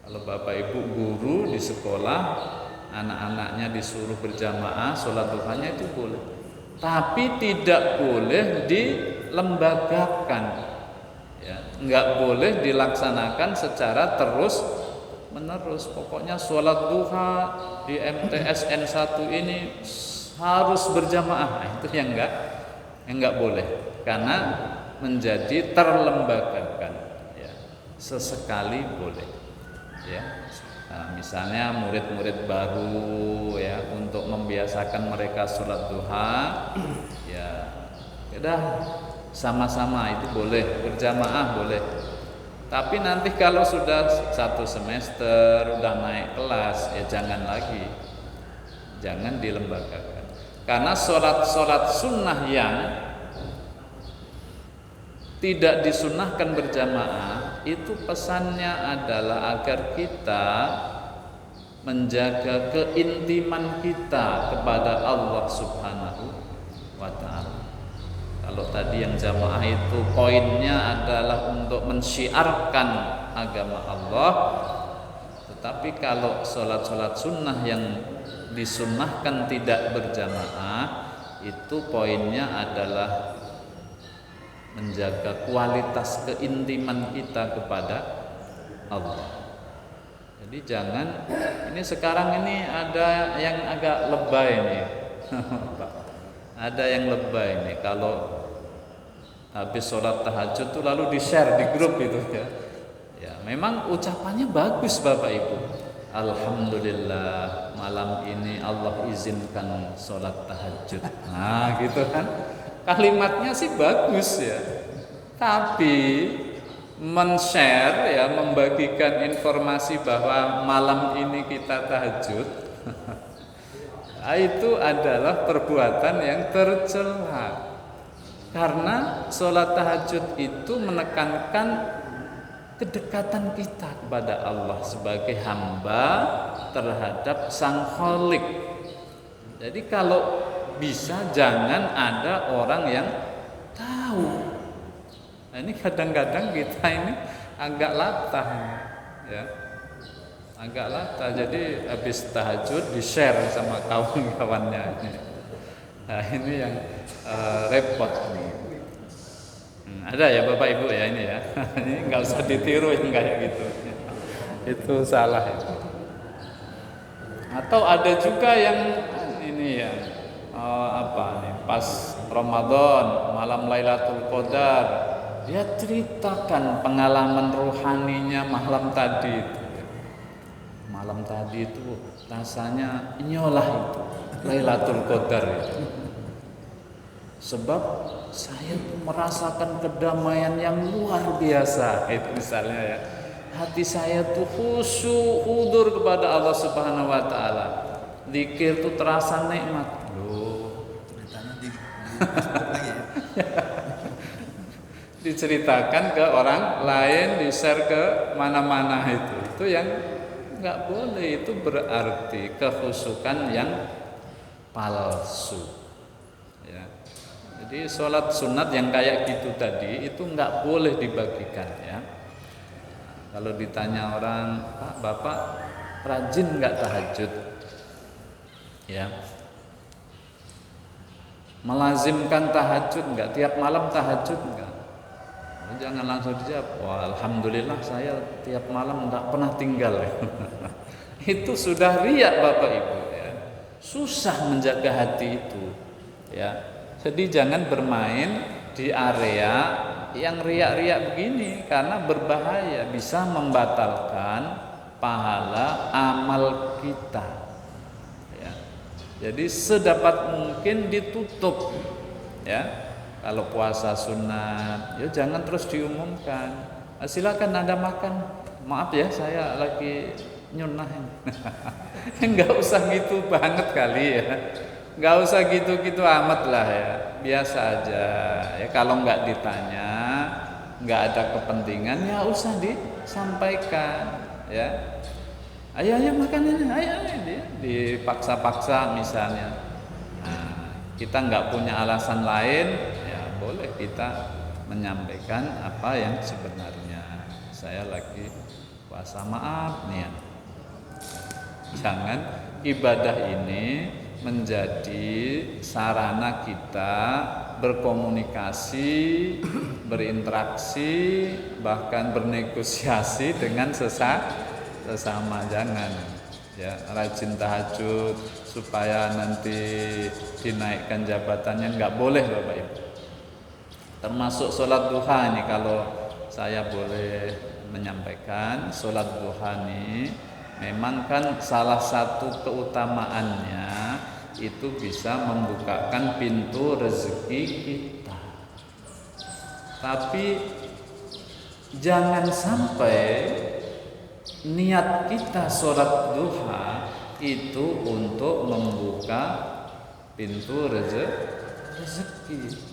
Speaker 1: Kalau bapak ibu guru di sekolah, anak-anaknya disuruh berjamaah sholat duhanya itu boleh, tapi tidak boleh dilembagakan, ya, nggak boleh dilaksanakan secara terus menerus. Pokoknya sholat duha di MTS N1 ini harus berjamaah, itu yang enggak boleh, karena menjadi terlembagakan, ya. Sesekali boleh, ya. Nah, misalnya murid-murid baru, ya, untuk membiasakan mereka sholat duha, ya udah sama-sama itu boleh, berjamaah boleh. Tapi nanti kalau sudah 1 semester udah naik kelas, ya jangan lagi, jangan dilembagakan. Karena sholat sunnah yang tidak disunnahkan berjamaah itu pesannya adalah agar kita menjaga keintiman kita kepada Allah Subhanahu wa ta'ala. Kalau tadi yang jamaah itu poinnya adalah untuk mensyiarkan agama Allah, tetapi kalau sholat sunnah yang disunnahkan tidak berjamaah itu poinnya adalah menjaga kualitas keintiman kita kepada Allah. Jadi jangan, ini sekarang ini ada yang agak lebay nih. Ada yang lebay nih, kalau habis sholat tahajud tuh lalu di-share di grup itu, ya. Ya, memang ucapannya bagus Bapak Ibu. Alhamdulillah malam ini Allah izinkan sholat tahajud. Nah gitu kan, kalimatnya sih bagus, ya. Tapi men-share, ya, membagikan informasi bahwa malam ini kita tahajud, itu adalah perbuatan yang tercela. Karena sholat tahajud itu menekankan kedekatan kita kepada Allah sebagai hamba terhadap Sang Khalik. Jadi kalau bisa jangan ada orang yang tahu. Nah, ini kadang-kadang kita ini agak latah, ya, agak latah. Jadi habis tahajud di-share sama kawan-kawannya. Nah ini yang repot nih. Ada ya Bapak Ibu, ya, ini ya. Ini nggak usah ditiru yang kayak gitu. Itu salah itu. Atau ada juga yang ini ya, apa nih, pas Ramadan malam Lailatul Qadar, dia ceritakan pengalaman rohaninya malam tadi itu. Malam tadi itu rasanya inyolah itu Lailatul Qadar itu. Sebab saya tuh merasakan kedamaian yang luar biasa, itu misalnya, ya. Hati saya tuh khusyuk, hudur kepada Allah Subhanahu wa taala. Zikir tuh terasa nikmat. Loh, diceritakan ke orang lain, di-share ke mana-mana itu. Itu yang enggak boleh, itu berarti kekhusyukan yang palsu. Jadi sholat sunat yang kayak gitu tadi itu nggak boleh dibagikan, ya. Kalau ditanya orang, Pak, Bapak rajin nggak tahajud, ya, melazimkan tahajud nggak, tiap malam tahajud nggak? Jangan langsung dijawab, wah alhamdulillah saya tiap malam nggak pernah tinggal. Itu sudah riya Bapak Ibu, ya. Susah menjaga hati itu, ya. Jadi jangan bermain di area yang riak-riak begini, karena berbahaya, bisa membatalkan pahala amal kita, ya. Jadi sedapat mungkin ditutup, ya. Kalau puasa sunat, ya jangan terus diumumkan. Silakan Anda makan. Maaf ya, saya lagi nyunah. Enggak usah gitu banget kali ya. Enggak usah gitu-gitu amat lah ya. Biasa aja. Ya kalau enggak ditanya, enggak ada kepentingan, ya usah disampaikan ya. Ayo makan ini, ayo dipaksa-paksa misalnya. Nah, kita enggak punya alasan lain, boleh kita menyampaikan apa yang sebenarnya. Saya lagi puasa, maaf nih ya. Jangan ibadah ini menjadi sarana kita berkomunikasi, berinteraksi, bahkan bernegosiasi dengan sesama. Jangan ya, rajin tahajud supaya nanti dinaikkan jabatannya, nggak boleh Bapak Ibu. Termasuk sholat duha nih, kalau saya boleh menyampaikan, sholat duha nih memang kan salah satu keutamaannya itu bisa membukakan pintu rezeki kita. Tapi jangan sampai niat kita sholat duha itu untuk membuka pintu rezeki.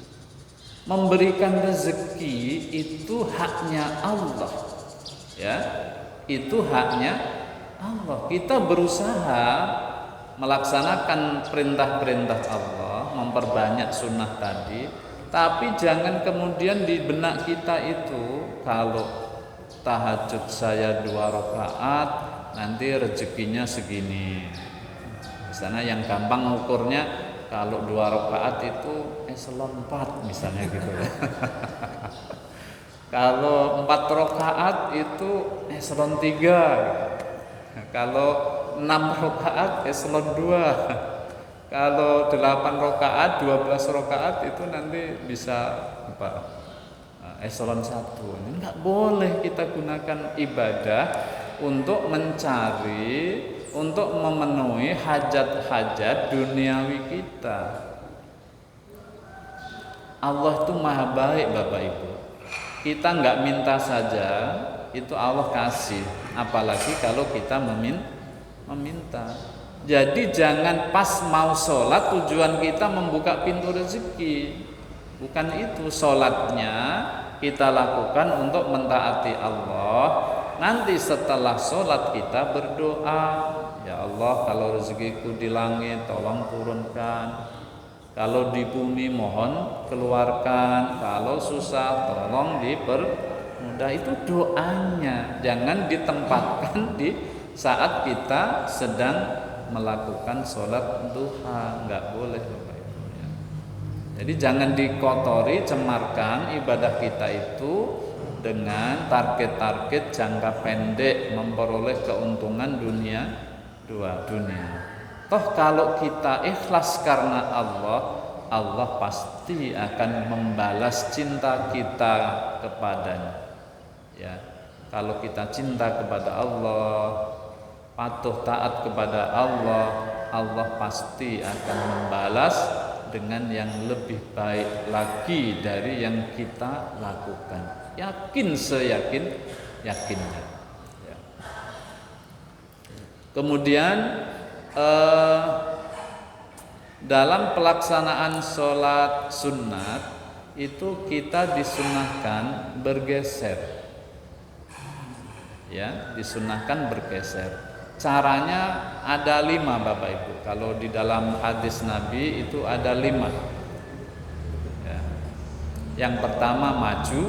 Speaker 1: Memberikan rezeki itu haknya Allah, ya, itu haknya Allah. Kita berusaha melaksanakan perintah-perintah Allah, memperbanyak sunnah tadi, tapi jangan kemudian di benak kita itu kalau tahajud saya 2 rakaat nanti rezekinya segini. Misalnya yang gampang ukurnya, kalau 2 rakaat itu eselon 4 misalnya gitu ya. Kalau 4 rakaat itu eselon 3. Kalau 6 rakaat eselon 2. Kalau 8 rakaat, 12 rakaat itu nanti bisa apa? Eselon 1. Ini enggak boleh kita gunakan ibadah untuk mencari, untuk memenuhi hajat-hajat duniawi kita. Allah itu maha baik Bapak Ibu. Kita enggak minta saja, itu Allah kasih. Apalagi kalau kita meminta. Jadi jangan pas mau sholat tujuan kita membuka pintu rezeki. Bukan itu. Sholatnya kita lakukan untuk mentaati Allah. Nanti setelah sholat kita berdoa, ya Allah, kalau rezekiku di langit tolong turunkan, kalau di bumi mohon keluarkan, kalau susah tolong dipermudah. Itu doanya. Jangan ditempatkan di saat kita sedang melakukan sholat duha. Enggak boleh Bapak Ibu ya. Jadi jangan dikotori, cemarkan ibadah kita itu dengan target-target jangka pendek, memperoleh keuntungan dunia. Toh kalau kita ikhlas karena Allah, Allah pasti akan membalas cinta kita kepadanya. Ya, kalau kita cinta kepada Allah, patuh taat kepada Allah, Allah pasti akan membalas dengan yang lebih baik lagi dari yang kita lakukan. Yakin seyakin-yakinnya. Ya. Kemudian dalam pelaksanaan sholat sunat itu kita disunahkan bergeser. Ya, disunahkan bergeser. Caranya ada 5 Bapak Ibu. Kalau di dalam hadis Nabi itu ada 5. Ya. Yang pertama maju,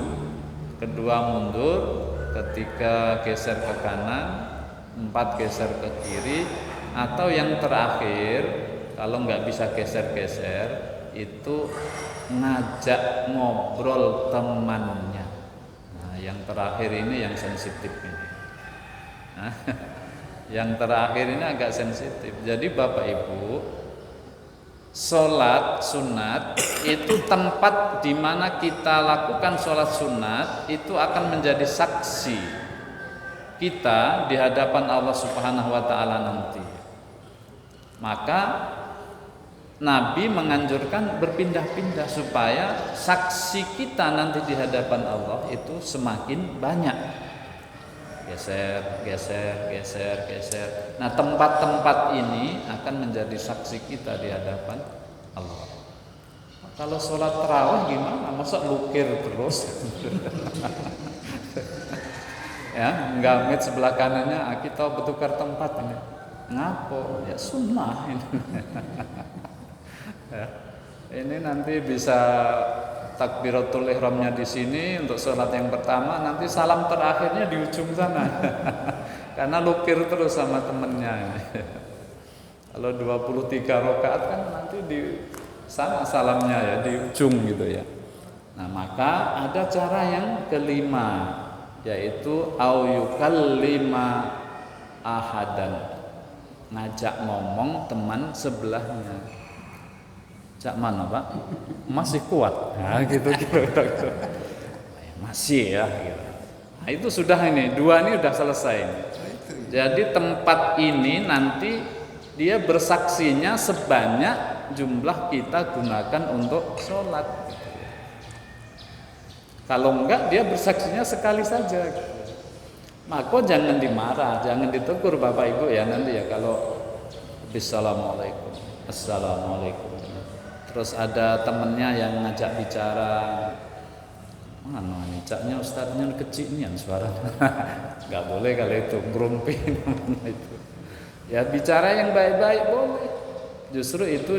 Speaker 1: kedua mundur, ketiga geser ke kanan, 4 geser ke kiri, atau yang terakhir kalau nggak bisa geser-geser itu ngajak ngobrol temannya. Nah, yang terakhir ini yang sensitif ini. Nah, yang terakhir ini agak sensitif. Jadi Bapak Ibu, sholat sunat itu tempat di mana kita lakukan sholat sunat itu akan menjadi saksi kita di hadapan Allah Subhanahu wa taala nanti. Maka Nabi menganjurkan berpindah-pindah supaya saksi kita nanti di hadapan Allah itu semakin banyak. Geser, geser, geser, geser. Nah, tempat-tempat ini akan menjadi saksi kita di hadapan Allah. Kalau sholat tarawih gimana? Masa lukir terus? Ya, gamit sebelah kanannya, kita bertukar tempat ini. Ngapo? Ya sunnah ini. Ya. Ini nanti bisa takbiratul ihramnya di sini untuk sholat yang pertama, nanti salam terakhirnya di ujung sana. Karena lukir terus sama temennya ini. Kalau 23 rakaat kan nanti di sana salamnya ya di ujung gitu ya. Nah, maka ada cara yang kelima, yaitu au yukallima ahadan, ngajak ngomong teman sebelahnya. Cak mana Pak? Masih kuat. Nah, gitu. Masih ya gitu. Nah, itu sudah ini, dua ini sudah selesai. Jadi tempat ini nanti dia bersaksinya sebanyak jumlah kita gunakan untuk sholat. Kalau enggak dia bersaksinya sekali saja. Maka jangan dimarah, jangan ditegur Bapak Ibu ya nanti ya kalau Assalamualaikum, Assalamualaikum. Terus ada temennya yang ngajak bicara, mana nih caknya ustadznya kecilnya suaranya. Nggak boleh kalau itu grumpi namanya itu. Ya bicara yang baik-baik boleh, justru itu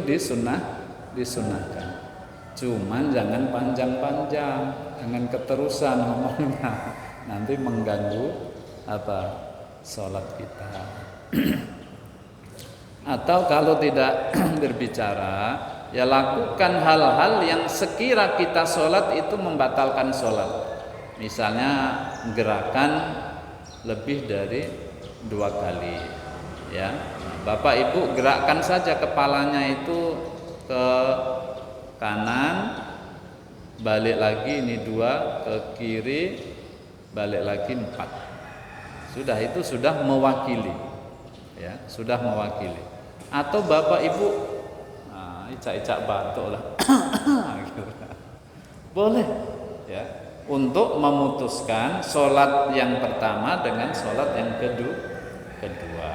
Speaker 1: disunahkan. Cuman jangan panjang-panjang, jangan keterusan ngomongnya, nanti mengganggu sholat kita. Atau kalau tidak berbicara, ya lakukan hal-hal yang sekira kita sholat itu membatalkan sholat. Misalnya gerakan lebih dari 2 kali, ya. Bapak Ibu gerakkan saja kepalanya itu ke kanan, balik lagi ini 2, ke kiri, balik lagi 4. Sudah, itu sudah mewakili, ya, sudah mewakili. Atau Bapak Ibu icak-icak batuk lah. Boleh ya, untuk memutuskan sholat yang pertama dengan sholat yang kedua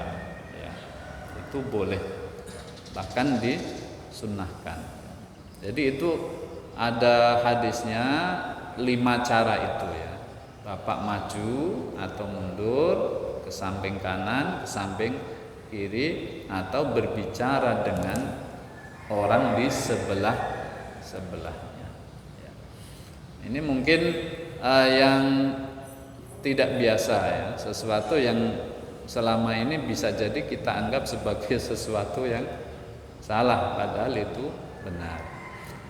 Speaker 1: ya, itu boleh, bahkan disunnahkan. Jadi itu ada hadisnya 5 cara itu ya. Bapak maju atau mundur ke samping kanan, ke samping kiri, atau berbicara dengan orang di sebelahnya. Ya. Ini mungkin yang tidak biasa ya, sesuatu yang selama ini bisa jadi kita anggap sebagai sesuatu yang salah, padahal itu benar.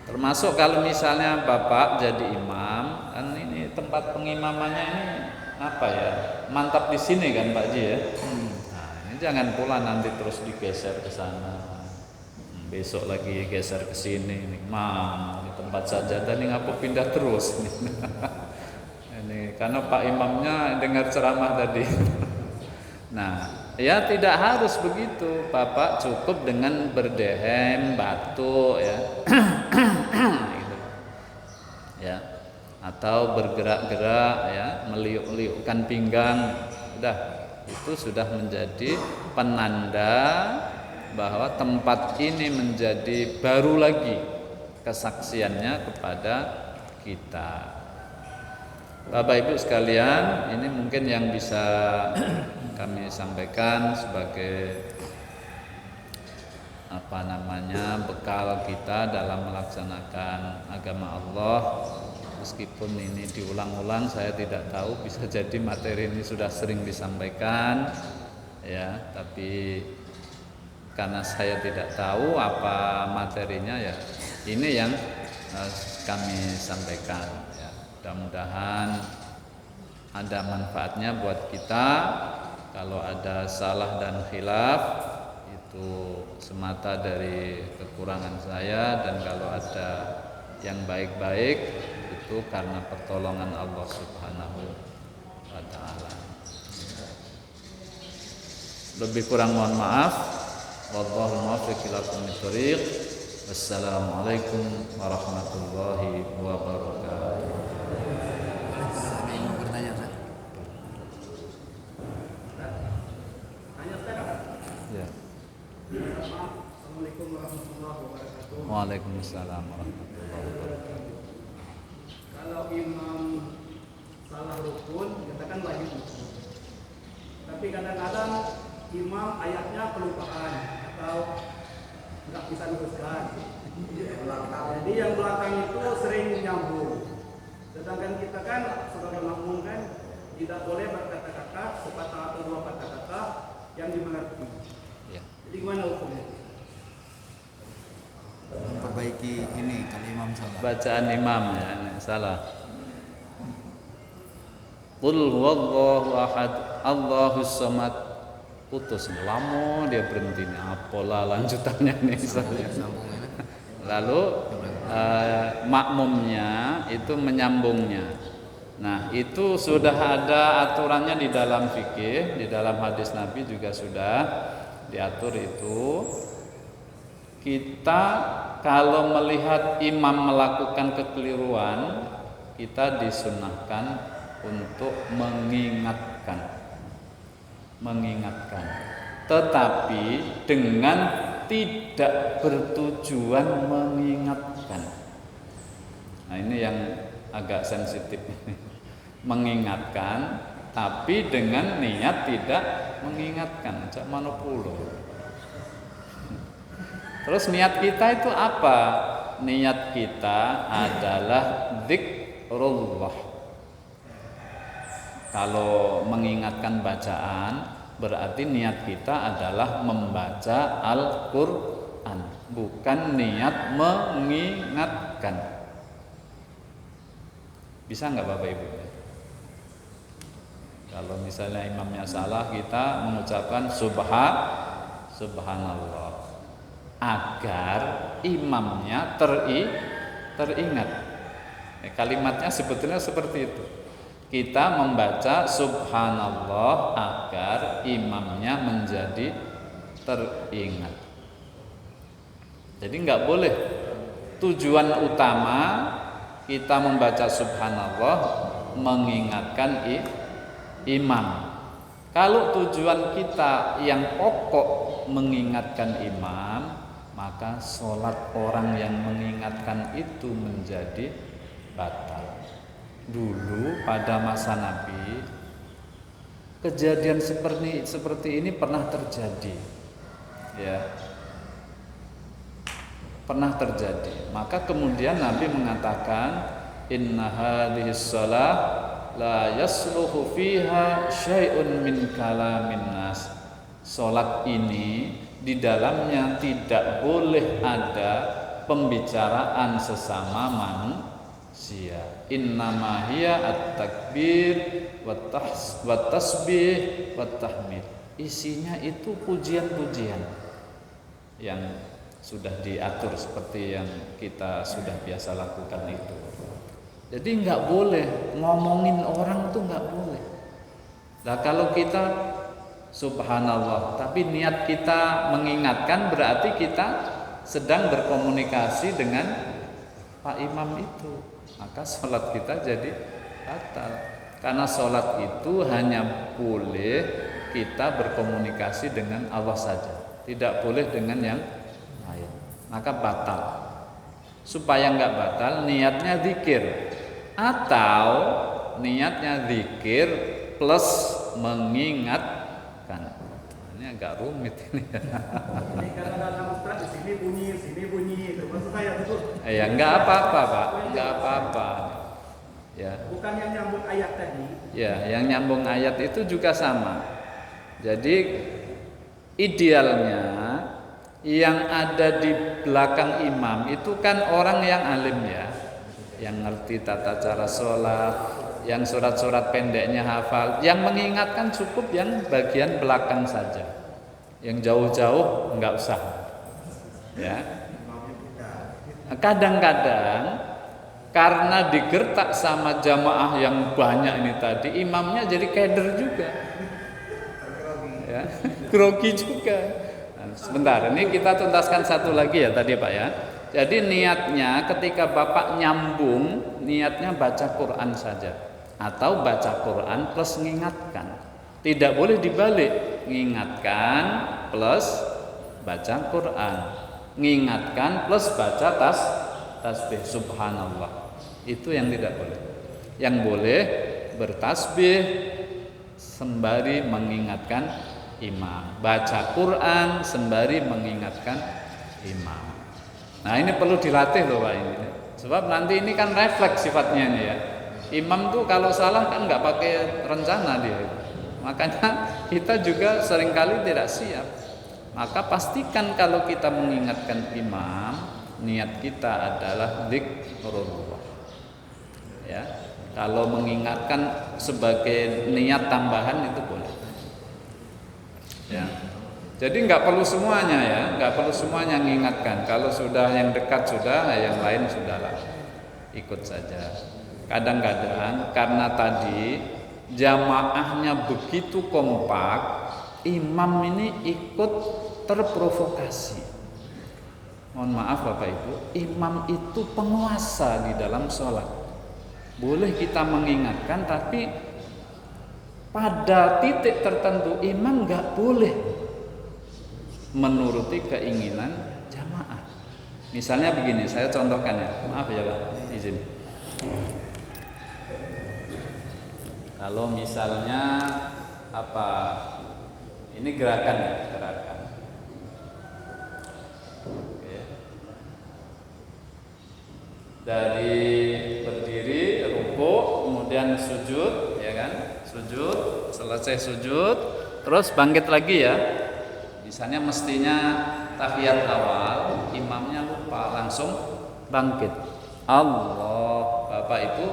Speaker 1: Termasuk kalau misalnya Bapak jadi imam, kan ini tempat pengimamannya ini apa ya, mantap di sini kan Pak Ji ya. Nah, ini jangan pula nanti terus digeser ke sana. Besok lagi geser ke sini, ini mana ini tempat sajadah ini ngapa pindah terus ini karena Pak Imamnya dengar ceramah tadi. Nah, ya tidak harus begitu, Bapak cukup dengan berdehem, batuk ya, gitu. Ya, atau bergerak-gerak ya, meliuk-liukkan pinggang, udah itu sudah menjadi penanda bahwa tempat ini menjadi baru lagi kesaksiannya kepada kita. Bapak Ibu sekalian, ini mungkin yang bisa kami sampaikan sebagai bekal kita dalam melaksanakan agama Allah. Meskipun ini diulang-ulang, saya tidak tahu, bisa jadi materi ini sudah sering disampaikan ya, tapi karena saya tidak tahu apa materinya ya, ini yang kami sampaikan ya. Mudah-mudahan ada manfaatnya buat kita. Kalau ada salah dan khilaf itu semata dari kekurangan saya, dan kalau ada yang baik-baik itu karena pertolongan Allah Subhanahu wa ta'ala. Lebih kurang mohon maaf. Wallahu muwaffiq ila aqwamit thoriq. Wassalamualaikum warahmatullahi wabarakatuh.
Speaker 2: Ada yang mau bertanya, Ustaz?
Speaker 1: Ya.
Speaker 3: Assalamualaikum warahmatullahi wabarakatuh.
Speaker 1: Waalaikumsalam warahmatullahi wabarakatuh.
Speaker 3: Kalau imam salah rukun, katakan wajib rukun. Tapi kadang-kadang imam ayatnya kelupaan atau nggak bisa luruskan. Jadi yang belakang itu sering nyambung. Sedangkan kita kan sebagai makmum kan tidak boleh berkata-kata sepatah atau dua kata-kata yang dimengerti.
Speaker 1: Ya.
Speaker 3: Jadi gimana hukumnya?
Speaker 2: Memperbaiki ini kalau imam salah.
Speaker 1: Bacaan imam ya, salah. Qul huwallahu ahad, Allahus samad. Putus lama dia berhenti nih, apalah lanjutannya nih misalnya. Lalu makmumnya itu menyambungnya. Nah, itu sudah ada aturannya di dalam fikih, di dalam hadis Nabi juga sudah diatur itu. Kita kalau melihat imam melakukan kekeliruan, kita disunahkan untuk mengingatkan. Tetapi dengan tidak bertujuan mengingatkan. Nah, ini yang agak sensitif ini. Mengingatkan tapi dengan niat tidak mengingatkan. Cak manopulo. Terus niat kita itu apa? Niat kita adalah dzikrullah. Kalau mengingatkan bacaan, berarti niat kita adalah membaca Al-Quran, bukan niat mengingatkan. Bisa nggak Bapak Ibu? Kalau misalnya imamnya salah, kita mengucapkan subhanallah agar imamnya teringat. Kalimatnya sebetulnya seperti itu. Kita membaca subhanallah agar imamnya menjadi teringat. Jadi nggak boleh tujuan utama kita membaca subhanallah mengingatkan imam. Kalau tujuan kita yang pokok mengingatkan imam, maka sholat orang yang mengingatkan itu menjadi batal. Dulu pada masa Nabi kejadian seperti ini pernah terjadi, ya, pernah terjadi. Maka kemudian Nabi mengatakan, inna hadhis shalah la yasluhu fiha syai'un min kalamin nas. Salat ini di dalamnya tidak boleh ada pembicaraan sesama manusia. Innama hiya at-takbir wa tasbih wa tahmid. Isinya itu pujian-pujian yang sudah diatur seperti yang kita sudah biasa lakukan itu. Jadi nggak boleh ngomongin orang tuh nggak boleh. Nah kalau kita subhanallah tapi niat kita mengingatkan, berarti kita sedang berkomunikasi dengan Pak Imam itu, maka sholat kita jadi batal. Karena sholat itu hanya boleh kita berkomunikasi dengan Allah saja, tidak boleh dengan yang lain, maka batal. Supaya nggak batal, niatnya zikir atau niatnya zikir plus mengingatkan. Ini agak rumit ini.
Speaker 3: Ini kadang-kadang Ustaz di sini bunyi itu. Maksud saya itu.
Speaker 1: Ya nggak apa-apa Pak, nggak apa-apa. Ya.
Speaker 3: Bukan yang nyambung ayat tadi.
Speaker 1: Ya, yang nyambung ayat itu juga sama. Jadi idealnya yang ada di belakang imam itu kan orang yang alim ya, yang ngerti tata cara sholat, yang surat-surat pendeknya hafal. Yang mengingatkan cukup yang bagian belakang saja, yang jauh-jauh nggak usah. Ya. Kadang-kadang karena digertak sama jamaah yang banyak ini tadi, imamnya jadi keder juga, ya, grogi juga. Nah, sebentar, ini kita tuntaskan satu lagi ya tadi Pak ya. Jadi niatnya ketika Bapak nyambung, niatnya baca Quran saja atau baca Quran plus mengingatkan. Tidak boleh dibalik, mengingatkan plus baca Quran, mengingatkan plus baca tasbih subhanallah. Itu yang tidak boleh. Yang boleh bertasbih sembari mengingatkan imam, baca Quran sembari mengingatkan imam. Nah ini perlu dilatih loh Pak ini. Sebab nanti ini kan refleks sifatnya nih ya. Imam tuh kalau salah kan nggak pakai rencana dia. Makanya kita juga seringkali tidak siap. Maka pastikan kalau kita mengingatkan imam, niat kita adalah dzikrullah. Ya. Kalau mengingatkan sebagai niat tambahan itu boleh. Ya. Jadi nggak perlu semuanya ya, nggak perlu semuanya mengingatkan. Kalau sudah yang dekat sudah, yang lain sudahlah ikut saja. Kadang-kadang karena tadi jamaahnya begitu kompak, imam ini ikut terprovokasi. Mohon maaf Bapak Ibu, imam itu penguasa di dalam sholat. Boleh kita mengingatkan, tapi pada titik tertentu imam nggak boleh menuruti keinginan jamaah. Misalnya begini, saya contohkan ya. Maaf ya Pak, izin. Kalau misalnya apa? Ini gerakan ya, gerakan. Oke. Dari berdiri, rukuk, kemudian sujud, ya kan? Sujud, selesai sujud, terus bangkit lagi ya. Misalnya mestinya tahiyat awal, imamnya lupa, langsung bangkit. Allah, Bapak Ibu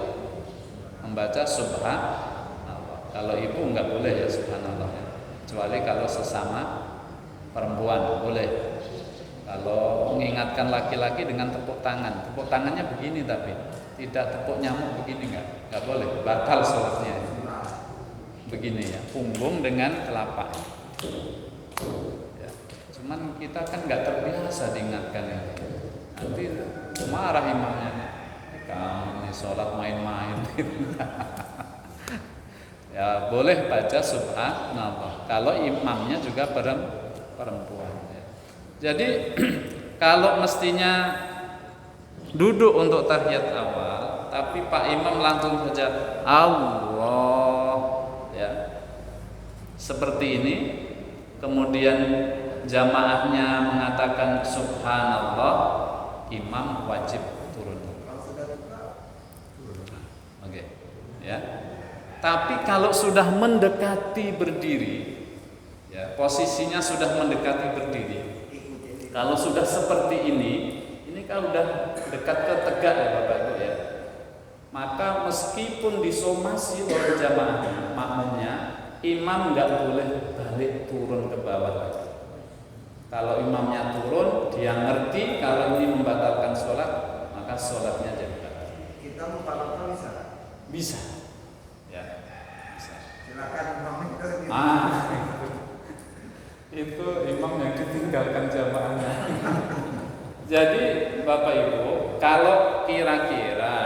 Speaker 1: membaca subhanallah. Kalau ibu enggak boleh ya subhanallah ya. Kecuali kalau sesama perempuan boleh. Kalau mengingatkan laki-laki dengan tepuk tangan, tepuk tangannya begini tapi tidak tepuk nyamuk begini enggak boleh, batal sholatnya. Begini ya, punggung dengan telapak. Cuman kita kan nggak terbiasa diingatkan ini. Nanti marah imamnya. Kamu ini sholat main-main. Ya boleh baca subhanallah. Kalau imamnya juga perempuan. Jadi kalau mestinya duduk untuk tahiyat awal, tapi Pak Imam langsung saja Allah, ya seperti ini. Kemudian jamaahnya mengatakan subhanallah, imam wajib turun. Oke, ya. Tapi kalau sudah mendekati berdiri, ya posisinya sudah mendekati berdiri. Kalau sudah seperti ini kalau udah dekat ke tegak ya Bapak Ibu ya. Maka meskipun disomasi oleh jamaah makmumnya, imam nggak boleh balik turun ke bawah lagi. Kalau imamnya turun, dia ngerti kalau ini membatalkan sholat, maka sholatnya jadi batal.
Speaker 4: Kita membatalkan bisa?
Speaker 1: Bisa. Ya, bisa.
Speaker 4: Silakan imam itu.
Speaker 1: Itu imam yang ditinggalkan jamaahnya. Jadi Bapak Ibu, kalau kira-kira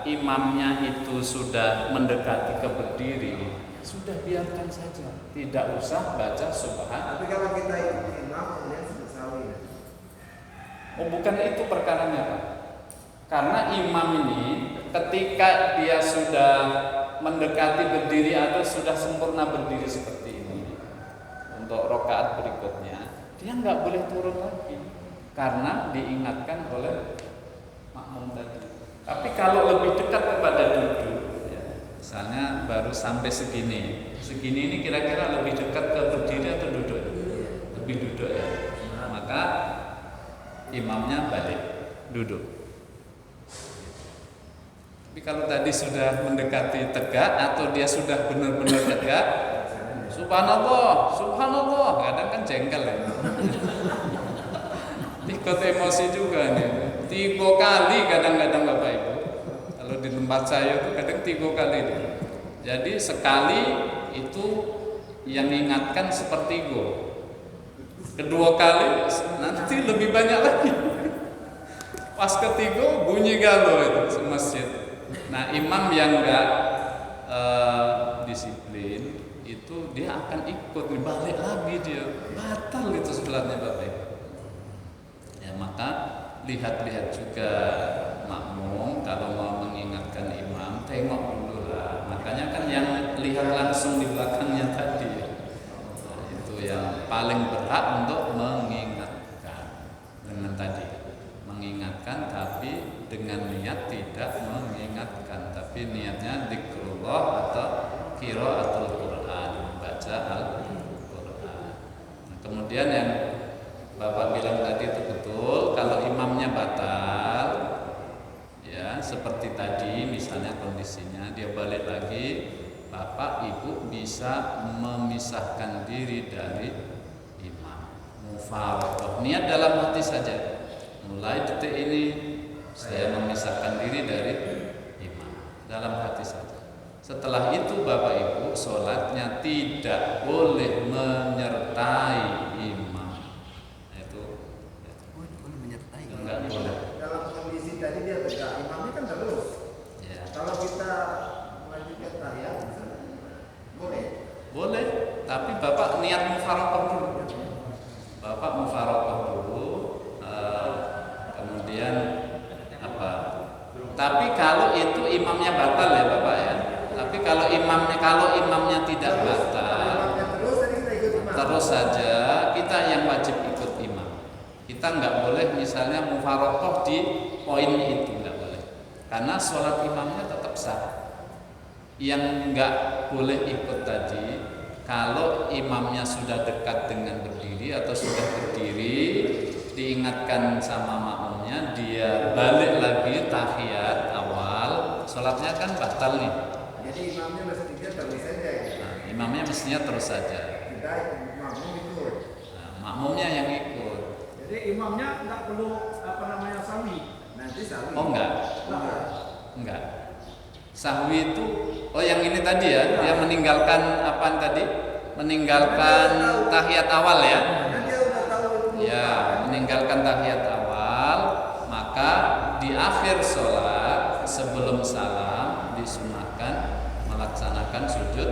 Speaker 1: imamnya itu sudah mendekati ke berdiri, sudah biarkan saja, tidak usah baca subhan.
Speaker 4: Tapi kalau kita ikut imam kemudian sudah sawi.
Speaker 1: Oh bukan itu perkaranya Pak. Karena imam ini ketika dia sudah mendekati berdiri atau sudah sempurna berdiri seperti ini, untuk rakaat berikutnya dia nggak boleh turun lagi karena diingatkan oleh makmum tadi. Tapi kalau lebih dekat kepada duduk, ya, misalnya baru sampai segini ini kira-kira lebih dekat ke berdiri atau duduk? Lebih duduk ya. Maka imamnya balik duduk. Tapi kalau tadi sudah mendekati tegak atau dia sudah benar-benar tegak, subhanallah, kadang kan jengkel ya. Ikut emosi juga nih. 3 kali kadang-kadang Bapak Ibu. Kalau di tempat saya itu kadang 3 kali nih. Jadi sekali itu yang ingatkan sepertiga. Kedua kali nanti lebih banyak lagi. Pas ketiga bunyi galo itu masjid. Nah imam yang enggak disiplin itu dia akan ikut balik lagi, dia batal itu sholatnya Bapak Ibu. Ya maka lihat-lihat juga makmum kalau mau mengingatkan imam, tengok dulu lah. Makanya kan yang lihat langsung di belakangnya tadi, nah, itu yang paling berhak untuk mengingatkan. Dengan tadi mengingatkan tapi dengan niat tidak mengingatkan, tapi niatnya dzikrullah atau qiraatul Quran, baca Al-Quran. Nah, kemudian yang Bapak bilang tadi itu betul, kalau imamnya batal ya seperti tadi misalnya kondisinya dia balik lagi, Bapak Ibu bisa memisahkan diri dari imam, mufaraqah, niat dalam hati saja. Mulai detik ini saya memisahkan diri dari imam, dalam hati saja. Setelah itu Bapak Ibu sholatnya tidak boleh menyertai imam. Nah, itu
Speaker 2: Boleh menyertai.
Speaker 1: enggak boleh.
Speaker 4: Dalam kondisi tadi dia tegak, imamnya kan terus.
Speaker 1: Ya.
Speaker 4: Kalau kita melanjutkan tahiyat, misalnya, boleh.
Speaker 1: Boleh, tapi Bapak niat mufaraqah dulu. Bapak mufaraqah dulu, kemudian apa? Tapi kalau itu imamnya batal ya Bapak ya. Tapi kalau imamnya tidak batal,
Speaker 4: Imamnya terus, tadi kita ikut imam.
Speaker 1: terus saja kita yang wajib ikut imam. Kita nggak boleh misalnya mufaraqah di poin itu, nggak boleh. Karena sholat imamnya tetap sah. Yang nggak boleh ikut tadi, kalau imamnya sudah dekat dengan berdiri atau sudah berdiri, diingatkan sama makmumnya, dia balik lagi tahiyat awal, sholatnya kan batal nih.
Speaker 4: Jadi imamnya mestinya terus saja.
Speaker 1: Nah, imamnya mestinya terus saja.
Speaker 4: Kita makmum ikut.
Speaker 1: Nah, makmumnya yang ikut.
Speaker 3: Jadi imamnya nggak perlu sahwi.
Speaker 4: Nanti sawi.
Speaker 1: Oh enggak,
Speaker 3: Nah,
Speaker 1: enggak. Sahwi itu, oh yang ini tadi ya, dia meninggalkan apa tadi? Meninggalkan tahiyat awal ya.
Speaker 4: Karena dia udah tahu itu.
Speaker 1: Ya, meninggalkan tahiyat awal, maka di akhir sholat sebelum salam disunahkan melaksanakan sujud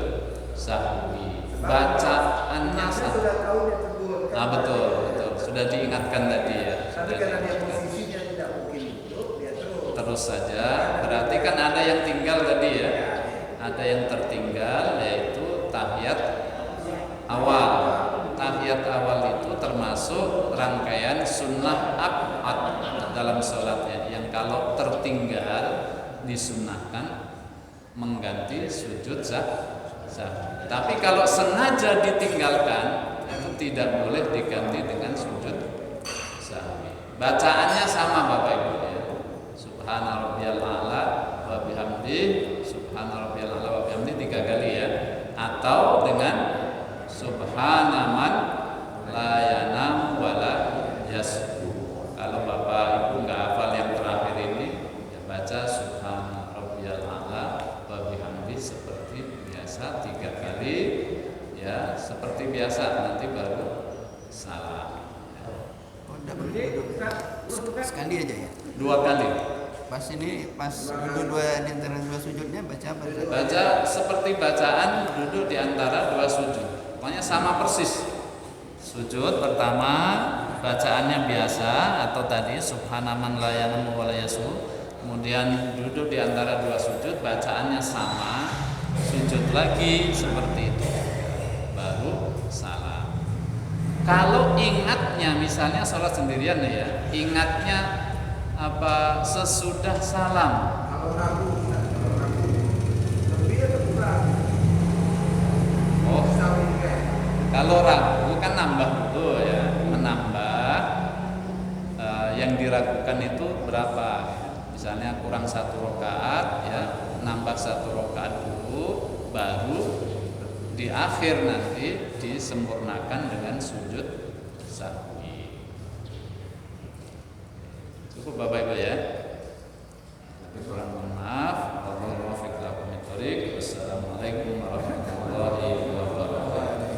Speaker 1: sahwi. Bacaannya
Speaker 4: Imamnya
Speaker 1: sah.
Speaker 4: sudah tahu dia tegur.
Speaker 1: Nah betul, betul. Sudah diingatkan tadi ya.
Speaker 4: Tapi
Speaker 1: Sudah
Speaker 4: karena dia
Speaker 1: diingatkan.
Speaker 4: posisinya tidak mungkin duduk, dia terus.
Speaker 1: Terus saja. Berarti kan ada yang tinggal tadi ya. Ada yang tertinggal yaitu tahiyat awal. Tahiyat awal itu termasuk rangkaian sunnah ab'ad dalam sholatnya, yang kalau tertinggal disunahkan mengganti sujud sahwi. Tapi kalau sengaja ditinggalkan itu tidak boleh diganti dengan sujud sahwi. Bacaannya sama Bapak Ibu ya. Subhana rabbiyal a'la wa bihamdi, subhana rabbiyal a'la wa bihamdi 3 kali ya. Atau dengan subhana man la yanam wa la yasbu. Kalau Bapak Ibu enggak hafal yang terakhir ini, ya baca subhana rabbiyal a'la wa bihamdi seperti biasa 3 kali ya, seperti biasa, nanti baru salam.
Speaker 2: Oh, enggak perlu
Speaker 3: jadi
Speaker 2: duduk. Sekali aja ya.
Speaker 1: 2 kali.
Speaker 2: Pas duduk dua di antara dua sujudnya baca apa?
Speaker 1: Baca seperti bacaan duduk di antara 2 sujud. Pokoknya sama persis. Sujud pertama bacaannya biasa atau tadi subhanaman la yanamu wa la yasu. Kemudian duduk di antara 2 sujud, bacaannya sama. Sujud lagi seperti itu. Baru salam. Kalau ingatnya misalnya sholat sendirian nih ya, ingatnya apa sesudah salam.
Speaker 4: Kalau ragu, lebih atau kurang?
Speaker 1: Oh,
Speaker 4: Sawi kan?
Speaker 1: kalau ragu kan nambah dulu ya, menambah yang diragukan itu berapa? Misalnya kurang 1 rakaat ya, nambah 1 rakaat dulu, baru di akhir nanti disempurnakan dengan sujud sahwi. Cukup Bapak Ibu ya. Kurang mohon maaf. Wallahul muwaffiq ila aqwamit thoriq. Wassalamualaikum warahmatullahi wabarakatuh.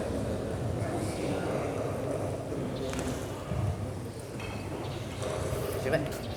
Speaker 2: Coba.